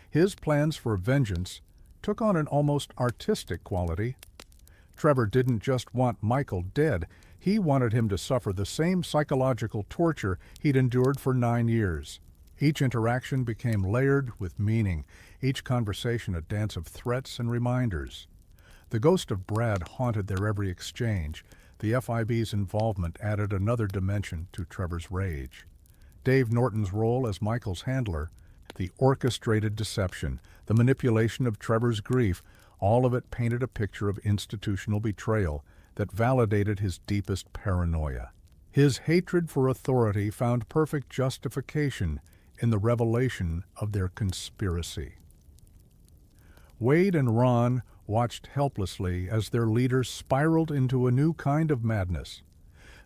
His plans for vengeance took on an almost artistic quality. Trevor didn't just want Michael dead, he wanted him to suffer the same psychological torture he'd endured for 9 years. Each interaction became layered with meaning, each conversation a dance of threats and reminders. The ghost of Brad haunted their every exchange. The FIB's involvement added another dimension to Trevor's rage. Dave Norton's role as Michael's handler, the orchestrated deception, the manipulation of Trevor's grief, all of it painted a picture of institutional betrayal that validated his deepest paranoia. His hatred for authority found perfect justification in the revelation of their conspiracy. Wade and Ron watched helplessly as their leader spiraled into a new kind of madness.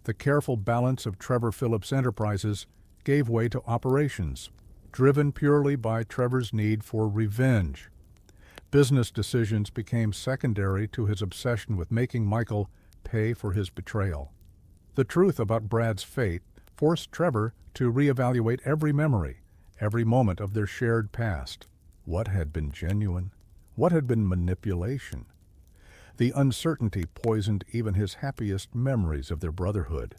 The careful balance of Trevor Phillips' enterprises gave way to operations, driven purely by Trevor's need for revenge. Business decisions became secondary to his obsession with making Michael pay for his betrayal. The truth about Brad's fate forced Trevor to reevaluate every memory, every moment of their shared past. What had been genuine? What had been manipulation? The uncertainty poisoned even his happiest memories of their brotherhood.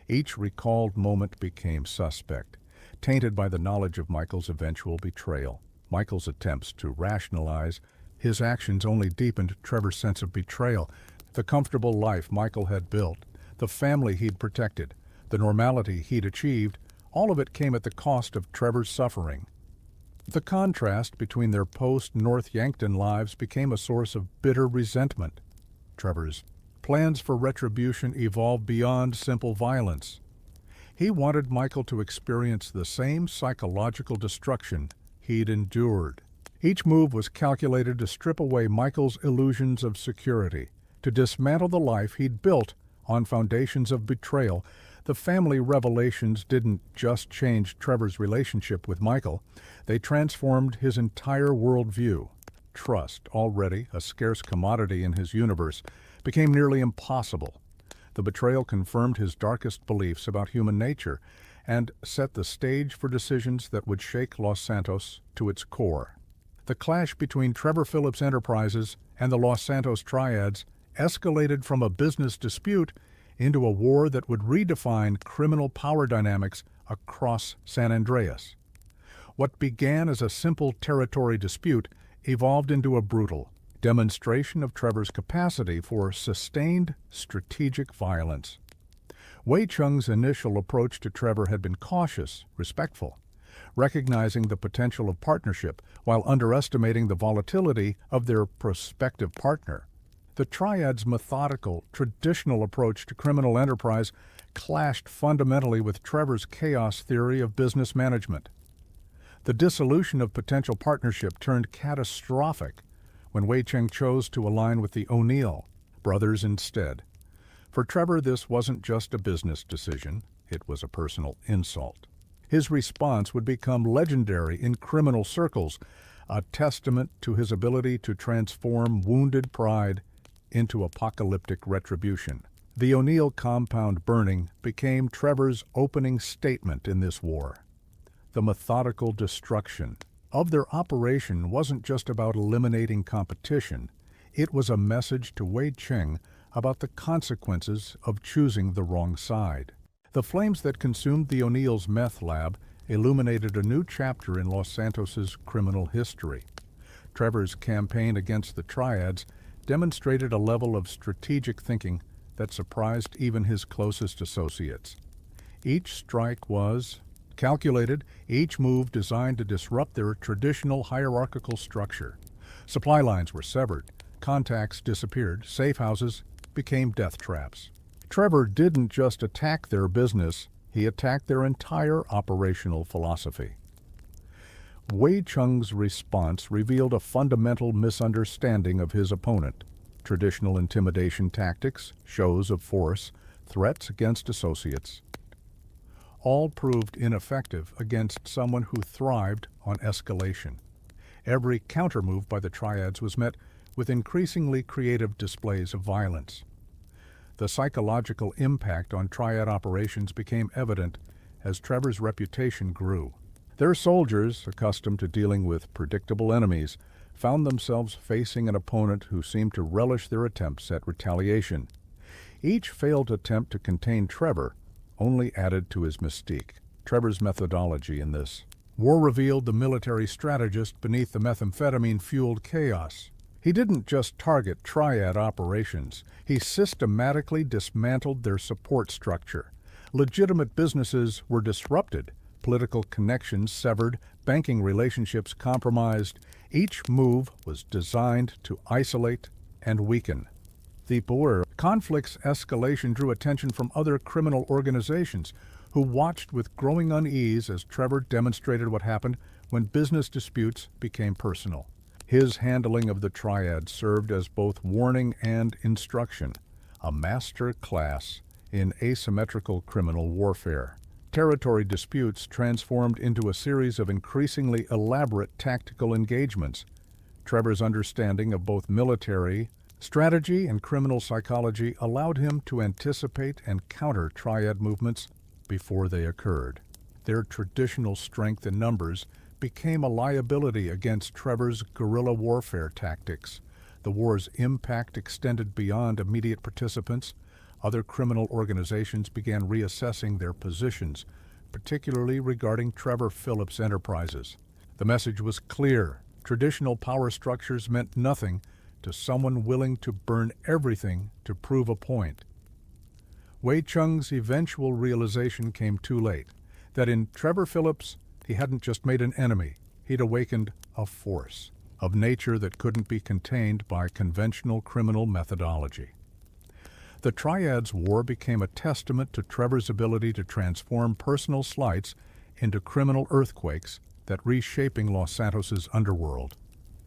Each recalled moment became suspect, tainted by the knowledge of Michael's eventual betrayal. Michael's attempts to rationalize his actions only deepened Trevor's sense of betrayal. The comfortable life Michael had built, the family he'd protected, the normality he'd achieved, all of it came at the cost of Trevor's suffering. The contrast between their post-North Yankton lives became a source of bitter resentment. Trevor's plans for retribution evolved beyond simple violence. He wanted Michael to experience the same psychological destruction he'd endured. Each move was calculated to strip away Michael's illusions of security, to dismantle the life he'd built on foundations of betrayal. The family revelations didn't just change Trevor's relationship with Michael, they transformed his entire worldview. Trust, already a scarce commodity in his universe, became nearly impossible. The betrayal confirmed his darkest beliefs about human nature and set the stage for decisions that would shake Los Santos to its core. The clash between Trevor Phillips Enterprises and the Los Santos Triads escalated from a business dispute into a war that would redefine criminal power dynamics across San Andreas. What began as a simple territory dispute evolved into a brutal demonstration of Trevor's capacity for sustained strategic violence. Wei Chung's initial approach to Trevor had been cautious, respectful, recognizing the potential of partnership while underestimating the volatility of their prospective partner. The Triads' methodical, traditional approach to criminal enterprise clashed fundamentally with Trevor's chaos theory of business management. The dissolution of potential partnership turned catastrophic when Wei Cheng chose to align with the O'Neill brothers instead. For Trevor, this wasn't just a business decision, it was a personal insult. His response would become legendary in criminal circles, a testament to his ability to transform wounded pride into apocalyptic retribution. The O'Neill compound burning became Trevor's opening statement in this war. The methodical destruction of their operation wasn't just about eliminating competition. It was a message to Wade Cheng about the consequences of choosing the wrong side. The flames that consumed the O'Neill's meth lab illuminated a new chapter in Los Santos's criminal history. Trevor's campaign against the Triads demonstrated a level of strategic thinking that surprised even his closest associates. Each strike was calculated, each move designed to disrupt their traditional hierarchical structure. Supply lines were severed, contacts disappeared, safe houses became death traps. Trevor didn't just attack their business, he attacked their entire operational philosophy. Wei Cheng's response revealed a fundamental misunderstanding of his opponent. Traditional intimidation tactics, shows of force, threats against associates, all proved ineffective against someone who thrived on escalation. Every countermove by the Triads was met with increasingly creative displays of violence. The psychological impact on Triad operations became evident as Trevor's reputation grew. Their soldiers, accustomed to dealing with predictable enemies, found themselves facing an opponent who seemed to relish their attempts at retaliation. Each failed attempt to contain Trevor only added to his mystique. Trevor's methodology in this war revealed the military strategist beneath the methamphetamine-fueled chaos. He didn't just target Triad operations, he systematically dismantled their support structure. Legitimate businesses were disrupted, political connections severed, banking relationships compromised. Each move was designed to isolate and weaken. The conflict's escalation drew attention from other criminal organizations who watched with growing unease as Trevor demonstrated what happened when business disputes became personal. His handling of the Triads served as both warning and instruction, a master class in asymmetrical criminal warfare. Territory disputes transformed into a series of increasingly elaborate tactical engagements. Trevor's understanding of both military strategy and criminal psychology allowed him to anticipate and counter Triad movements before they occurred. Their traditional strength in numbers became a liability against Trevor's guerrilla warfare tactics. The war's impact extended beyond immediate participants. Other criminal organizations began reassessing their positions, particularly regarding Trevor Phillips' enterprises. The message was clear. Traditional power structures meant nothing to someone willing to burn everything to prove a point. Wei Cheng's eventual realization came too late, that in Trevor Phillips, he hadn't just made an enemy, he'd awakened a force of nature that couldn't be contained by conventional criminal methodology. The Triads War became a testament to Trevor's ability to transform personal slights into criminal earthquakes that reshaping Los Santos's underworld.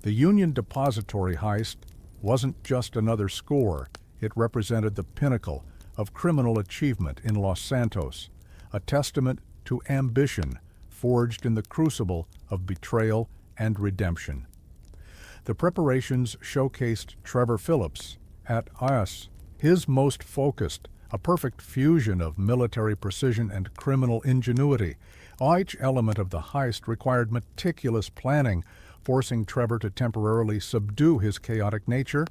The Union Depository heist wasn't just another score, it represented the pinnacle of criminal achievement in Los Santos, a testament to ambition forged in the crucible of betrayal and redemption. The preparations showcased Trevor Phillips at his most focused, a perfect fusion of military precision and criminal ingenuity. Each element of the heist required meticulous planning, forcing Trevor to temporarily subdue his chaotic nature.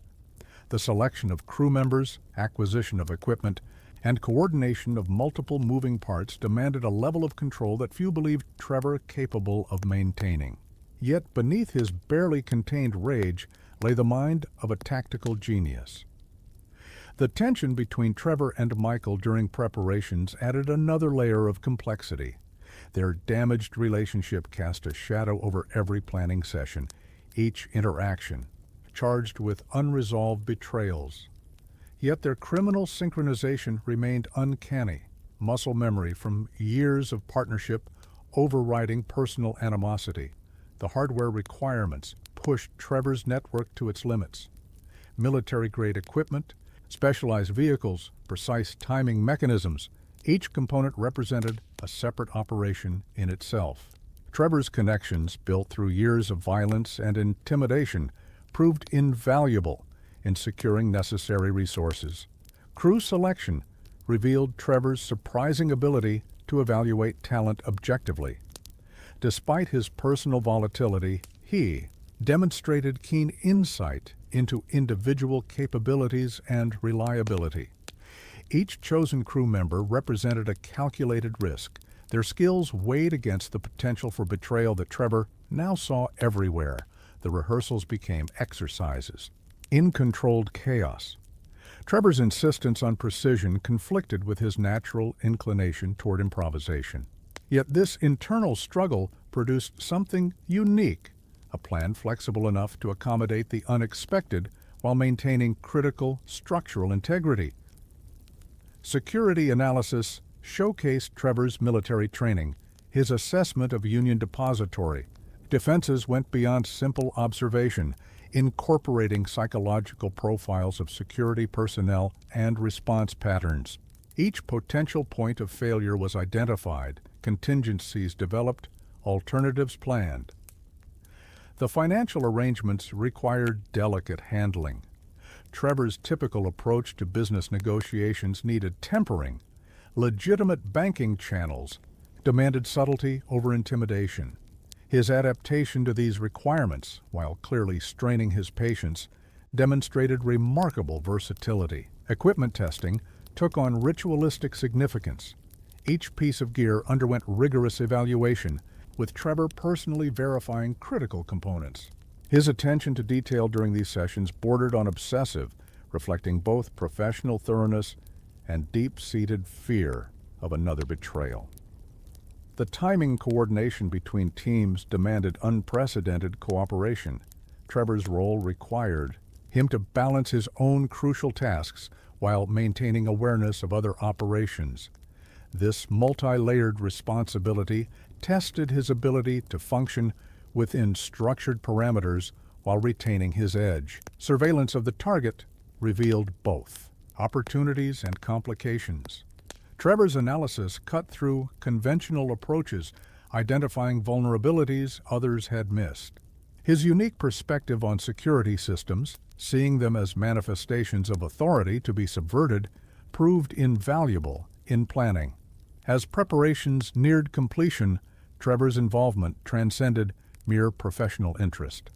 The selection of crew members, acquisition of equipment, and coordination of multiple moving parts demanded a level of control that few believed Trevor capable of maintaining. Yet beneath his barely contained rage lay the mind of a tactical genius. The tension between Trevor and Michael during preparations added another layer of complexity. Their damaged relationship cast a shadow over every planning session, each interaction charged with unresolved betrayals. Yet their criminal synchronization remained uncanny, muscle memory from years of partnership overriding personal animosity. The hardware requirements pushed Trevor's network to its limits. Military-grade equipment, specialized vehicles, precise timing mechanisms, each component represented a separate operation in itself. Trevor's connections, built through years of violence and intimidation, proved invaluable. in securing necessary resources. Crew selection revealed Trevor's surprising ability to evaluate talent objectively. Despite his personal volatility, he demonstrated keen insight into individual capabilities and reliability. Each chosen crew member represented a calculated risk. Their skills weighed against the potential for betrayal that Trevor now saw everywhere. The rehearsals became exercises in controlled chaos. Trevor's insistence on precision conflicted with his natural inclination toward improvisation. Yet this internal struggle produced something unique, a plan flexible enough to accommodate the unexpected while maintaining critical structural integrity. Security analysis showcased Trevor's military training, his assessment of Union Depository. Defenses went beyond simple observation, incorporating psychological profiles of security personnel and response patterns. Each potential point of failure was identified, contingencies developed, alternatives planned. The financial arrangements required delicate handling. Trevor's typical approach to business negotiations needed tempering. Legitimate banking channels demanded subtlety over intimidation. His adaptation to these requirements, while clearly straining his patience, demonstrated remarkable versatility. Equipment testing took on ritualistic significance. Each piece of gear underwent rigorous evaluation, with Trevor personally verifying critical components. His attention to detail during these sessions bordered on obsessive, reflecting both professional thoroughness and deep-seated fear of another betrayal. The timing coordination between teams demanded unprecedented cooperation. Trevor's role required him to balance his own crucial tasks while maintaining awareness of other operations. This multi-layered responsibility tested his ability to function within structured parameters while retaining his edge. Surveillance of the target revealed both opportunities and complications. Trevor's analysis cut through conventional approaches, identifying vulnerabilities others had missed. His unique perspective on security systems, seeing them as manifestations of authority to be subverted, proved invaluable in planning. As preparations neared completion, Trevor's involvement transcended mere professional interest.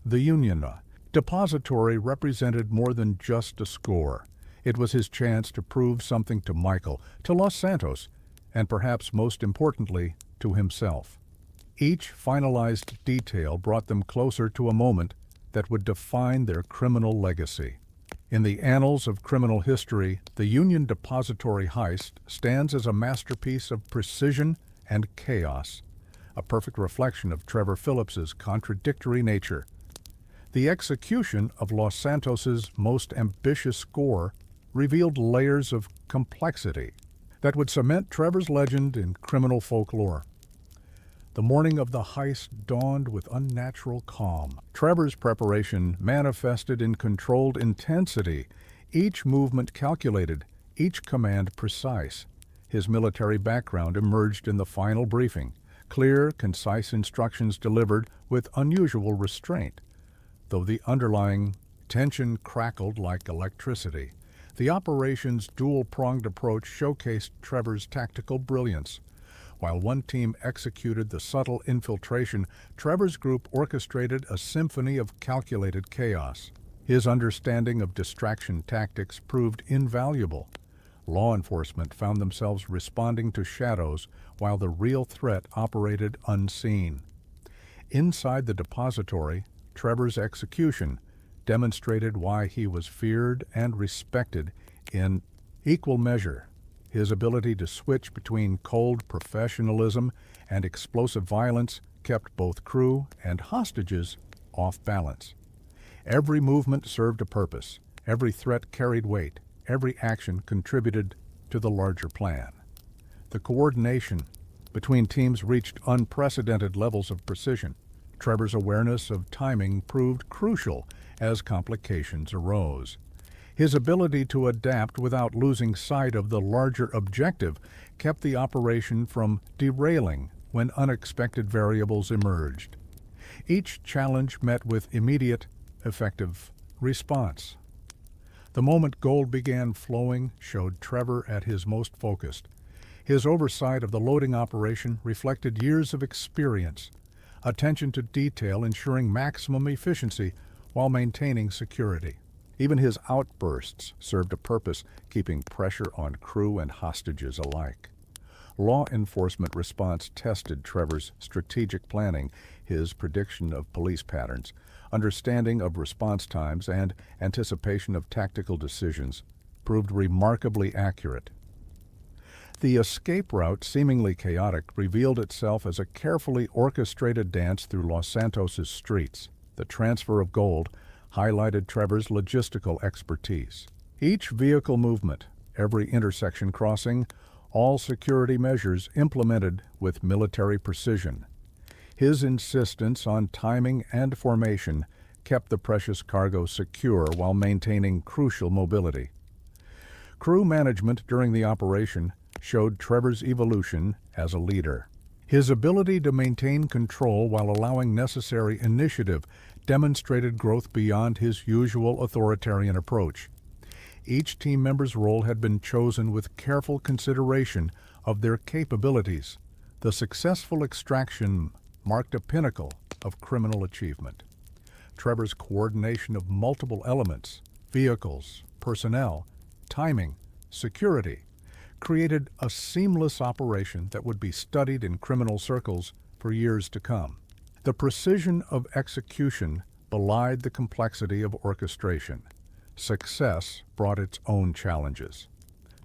The Union Depository represented more than just a score. It was his chance to prove something to Michael, to Los Santos, and perhaps most importantly, to himself. Each finalized detail brought them closer to a moment that would define their criminal legacy. In the annals of criminal history, the Union Depository Heist stands as a masterpiece of precision and chaos, a perfect reflection of Trevor Phillips's contradictory nature. The execution of Los Santos's most ambitious score revealed layers of complexity that would cement Trevor's legend in criminal folklore. The morning of the heist dawned with unnatural calm. Trevor's preparation manifested in controlled intensity, each movement calculated, each command precise. His military background emerged in the final briefing, clear, concise instructions delivered with unusual restraint. Though the underlying tension crackled like electricity, the operation's dual-pronged approach showcased Trevor's tactical brilliance. While one team executed the subtle infiltration, Trevor's group orchestrated a symphony of calculated chaos. His understanding of distraction tactics proved invaluable. Law enforcement found themselves responding to shadows while the real threat operated unseen. Inside the depository, Trevor's execution demonstrated why he was feared and respected in equal measure. His ability to switch between cold professionalism and explosive violence kept both crew and hostages off balance. Every movement served a purpose, every threat carried weight, every action contributed to the larger plan. The coordination between teams reached unprecedented levels of precision. Trevor's awareness of timing proved crucial as complications arose. His ability to adapt without losing sight of the larger objective kept the operation from derailing when unexpected variables emerged. Each challenge met with immediate, effective Response. The moment gold began flowing showed Trevor at his most focused. His oversight of the loading operation reflected years of experience, attention to detail ensuring maximum efficiency while maintaining security. Even his outbursts served a purpose, keeping pressure on crew and hostages alike. Law enforcement response tested Trevor's strategic planning, his prediction of police patterns, understanding of response times, and anticipation of tactical decisions proved remarkably accurate. The escape route, seemingly chaotic, revealed itself as a carefully orchestrated dance through Los Santos' streets. The transfer of gold highlighted Trevor's logistical expertise. Each vehicle movement, every intersection crossing, all security measures implemented with military precision. His insistence on timing and formation kept the precious cargo secure while maintaining crucial mobility. Crew management during the operation showed Trevor's evolution as a leader. His ability to maintain control while allowing necessary initiative demonstrated growth beyond his usual authoritarian approach. Each team member's role had been chosen with careful consideration of their capabilities. The successful extraction marked a pinnacle of criminal achievement. Trevor's coordination of multiple elements, vehicles, personnel, timing, security, created a seamless operation that would be studied in criminal circles for years to come. The precision of execution belied the complexity of orchestration. Success brought its own challenges.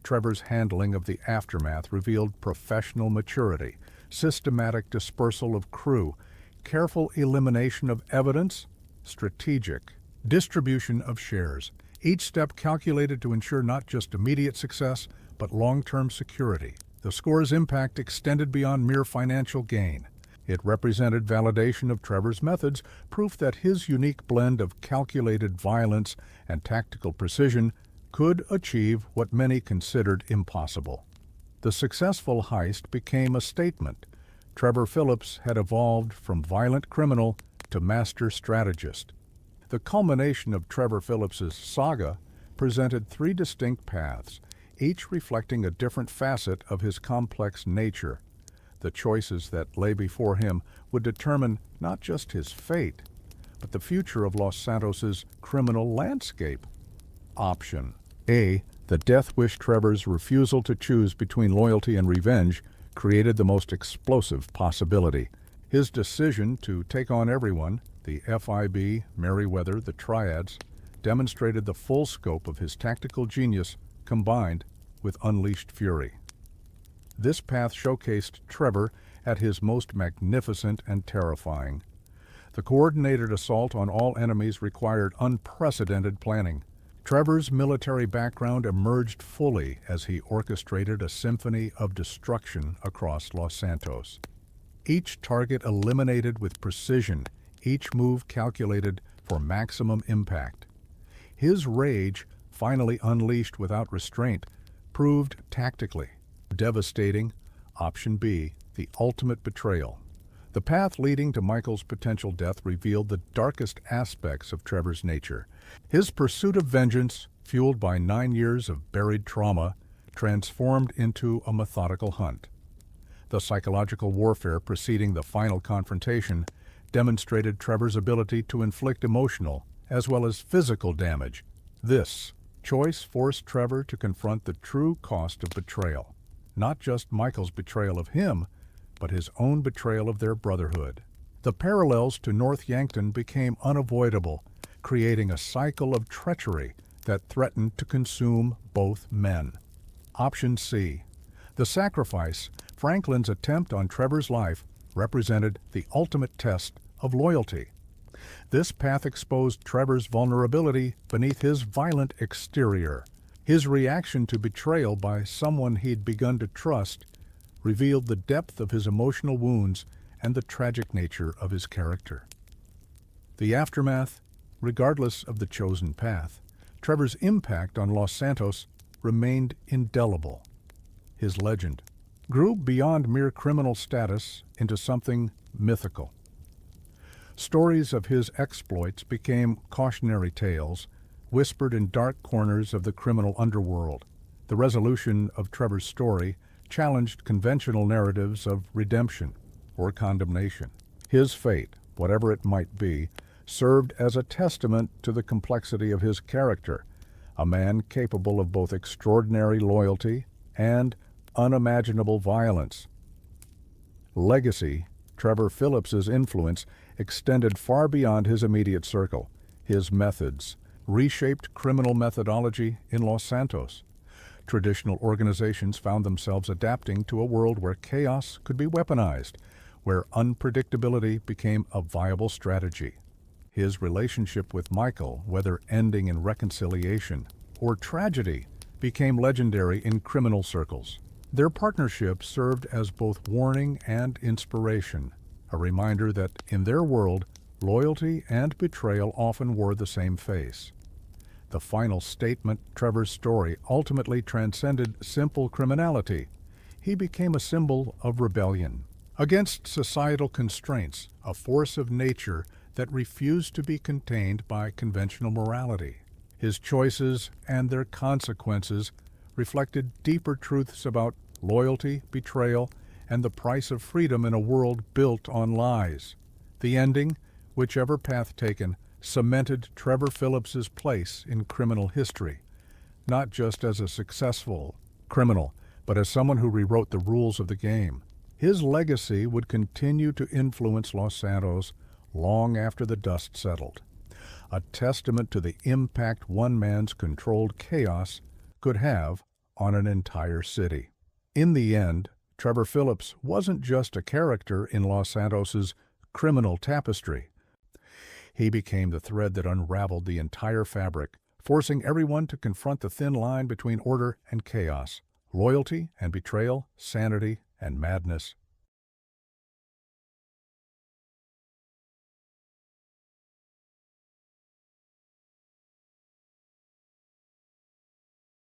Trevor's handling of the aftermath revealed professional maturity, systematic dispersal of crew, careful elimination of evidence, strategic distribution of shares, each step calculated to ensure not just immediate success, but long-term security. The score's impact extended beyond mere financial gain. It represented validation of Trevor's methods, proof that his unique blend of calculated violence and tactical precision could achieve what many considered impossible. The successful heist became a statement. Trevor Phillips had evolved from violent criminal to master strategist. The culmination of Trevor Phillips's saga presented three distinct paths, each reflecting a different facet of his complex nature. The choices that lay before him would determine not just his fate, but the future of Los Santos's criminal landscape. Option A. The death wish. Trevor's refusal to choose between loyalty and revenge created the most explosive possibility. His decision to take on everyone, the FIB, Merryweather, the Triads, demonstrated the full scope of his tactical genius combined with unleashed fury. This path showcased Trevor at his most magnificent and terrifying. The coordinated assault on all enemies required unprecedented planning. Trevor's military background emerged fully as he orchestrated a symphony of destruction across Los Santos. Each target eliminated with precision, each move calculated for maximum impact. His rage, finally unleashed without restraint, proved tactically devastating. Option B, the ultimate betrayal. The path leading to Michael's potential death revealed the darkest aspects of Trevor's nature. His pursuit of vengeance, fueled by 9 years of buried trauma, transformed into a methodical hunt. The psychological warfare preceding the final confrontation demonstrated Trevor's ability to inflict emotional as well as physical damage. This choice forced Trevor to confront the true cost of betrayal. Not just Michael's betrayal of him, but his own betrayal of their brotherhood. The parallels to North Yankton became unavoidable, creating a cycle of treachery that threatened to consume both men. Option C. The sacrifice. Franklin's attempt on Trevor's life represented the ultimate test of loyalty. This path exposed Trevor's vulnerability beneath his violent exterior. His reaction to betrayal by someone he'd begun to trust revealed the depth of his emotional wounds and the tragic nature of his character. The aftermath, regardless of the chosen path, Trevor's impact on Los Santos remained indelible. His legend grew beyond mere criminal status into something mythical. Stories of his exploits became cautionary tales, whispered in dark corners of the criminal underworld. The resolution of Trevor's story challenged conventional narratives of redemption or condemnation. His fate, whatever it might be, served as a testament to the complexity of his character, a man capable of both extraordinary loyalty and unimaginable violence. Legacy: Trevor Phillips's influence extended far beyond his immediate circle. His methods reshaped criminal methodology in Los Santos. Traditional organizations found themselves adapting to a world where chaos could be weaponized, where unpredictability became a viable strategy. His relationship with Michael, whether ending in reconciliation or tragedy, became legendary in criminal circles. Their partnership served as both warning and inspiration, a reminder that in their world, loyalty and betrayal often wore the same face. The final statement, Trevor's story, ultimately transcended simple criminality. He became a symbol of rebellion against societal constraints, a force of nature that refused to be contained by conventional morality. His choices and their consequences reflected deeper truths about loyalty, betrayal, and the price of freedom in a world built on lies. The ending, whichever path taken, cemented Trevor Phillips's place in criminal history, not just as a successful criminal, but as someone who rewrote the rules of the game. His legacy would continue to influence Los Santos long after the dust settled, a testament to the impact one man's controlled chaos could have on an entire city. In the end, Trevor Phillips wasn't just a character in Los Santos's criminal tapestry. He became the thread that unraveled the entire fabric, forcing everyone to confront the thin line between order and chaos, loyalty and betrayal, sanity and madness.